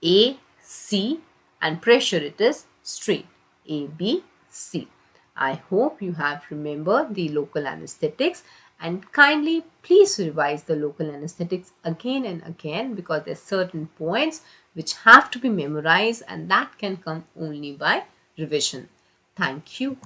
A: A, C, and pressure, it is straight. A, B, C. I hope you have remembered the local anesthetics, and kindly please revise the local anesthetics again and again, because there are certain points which have to be memorized and that can come only by revision. Thank you.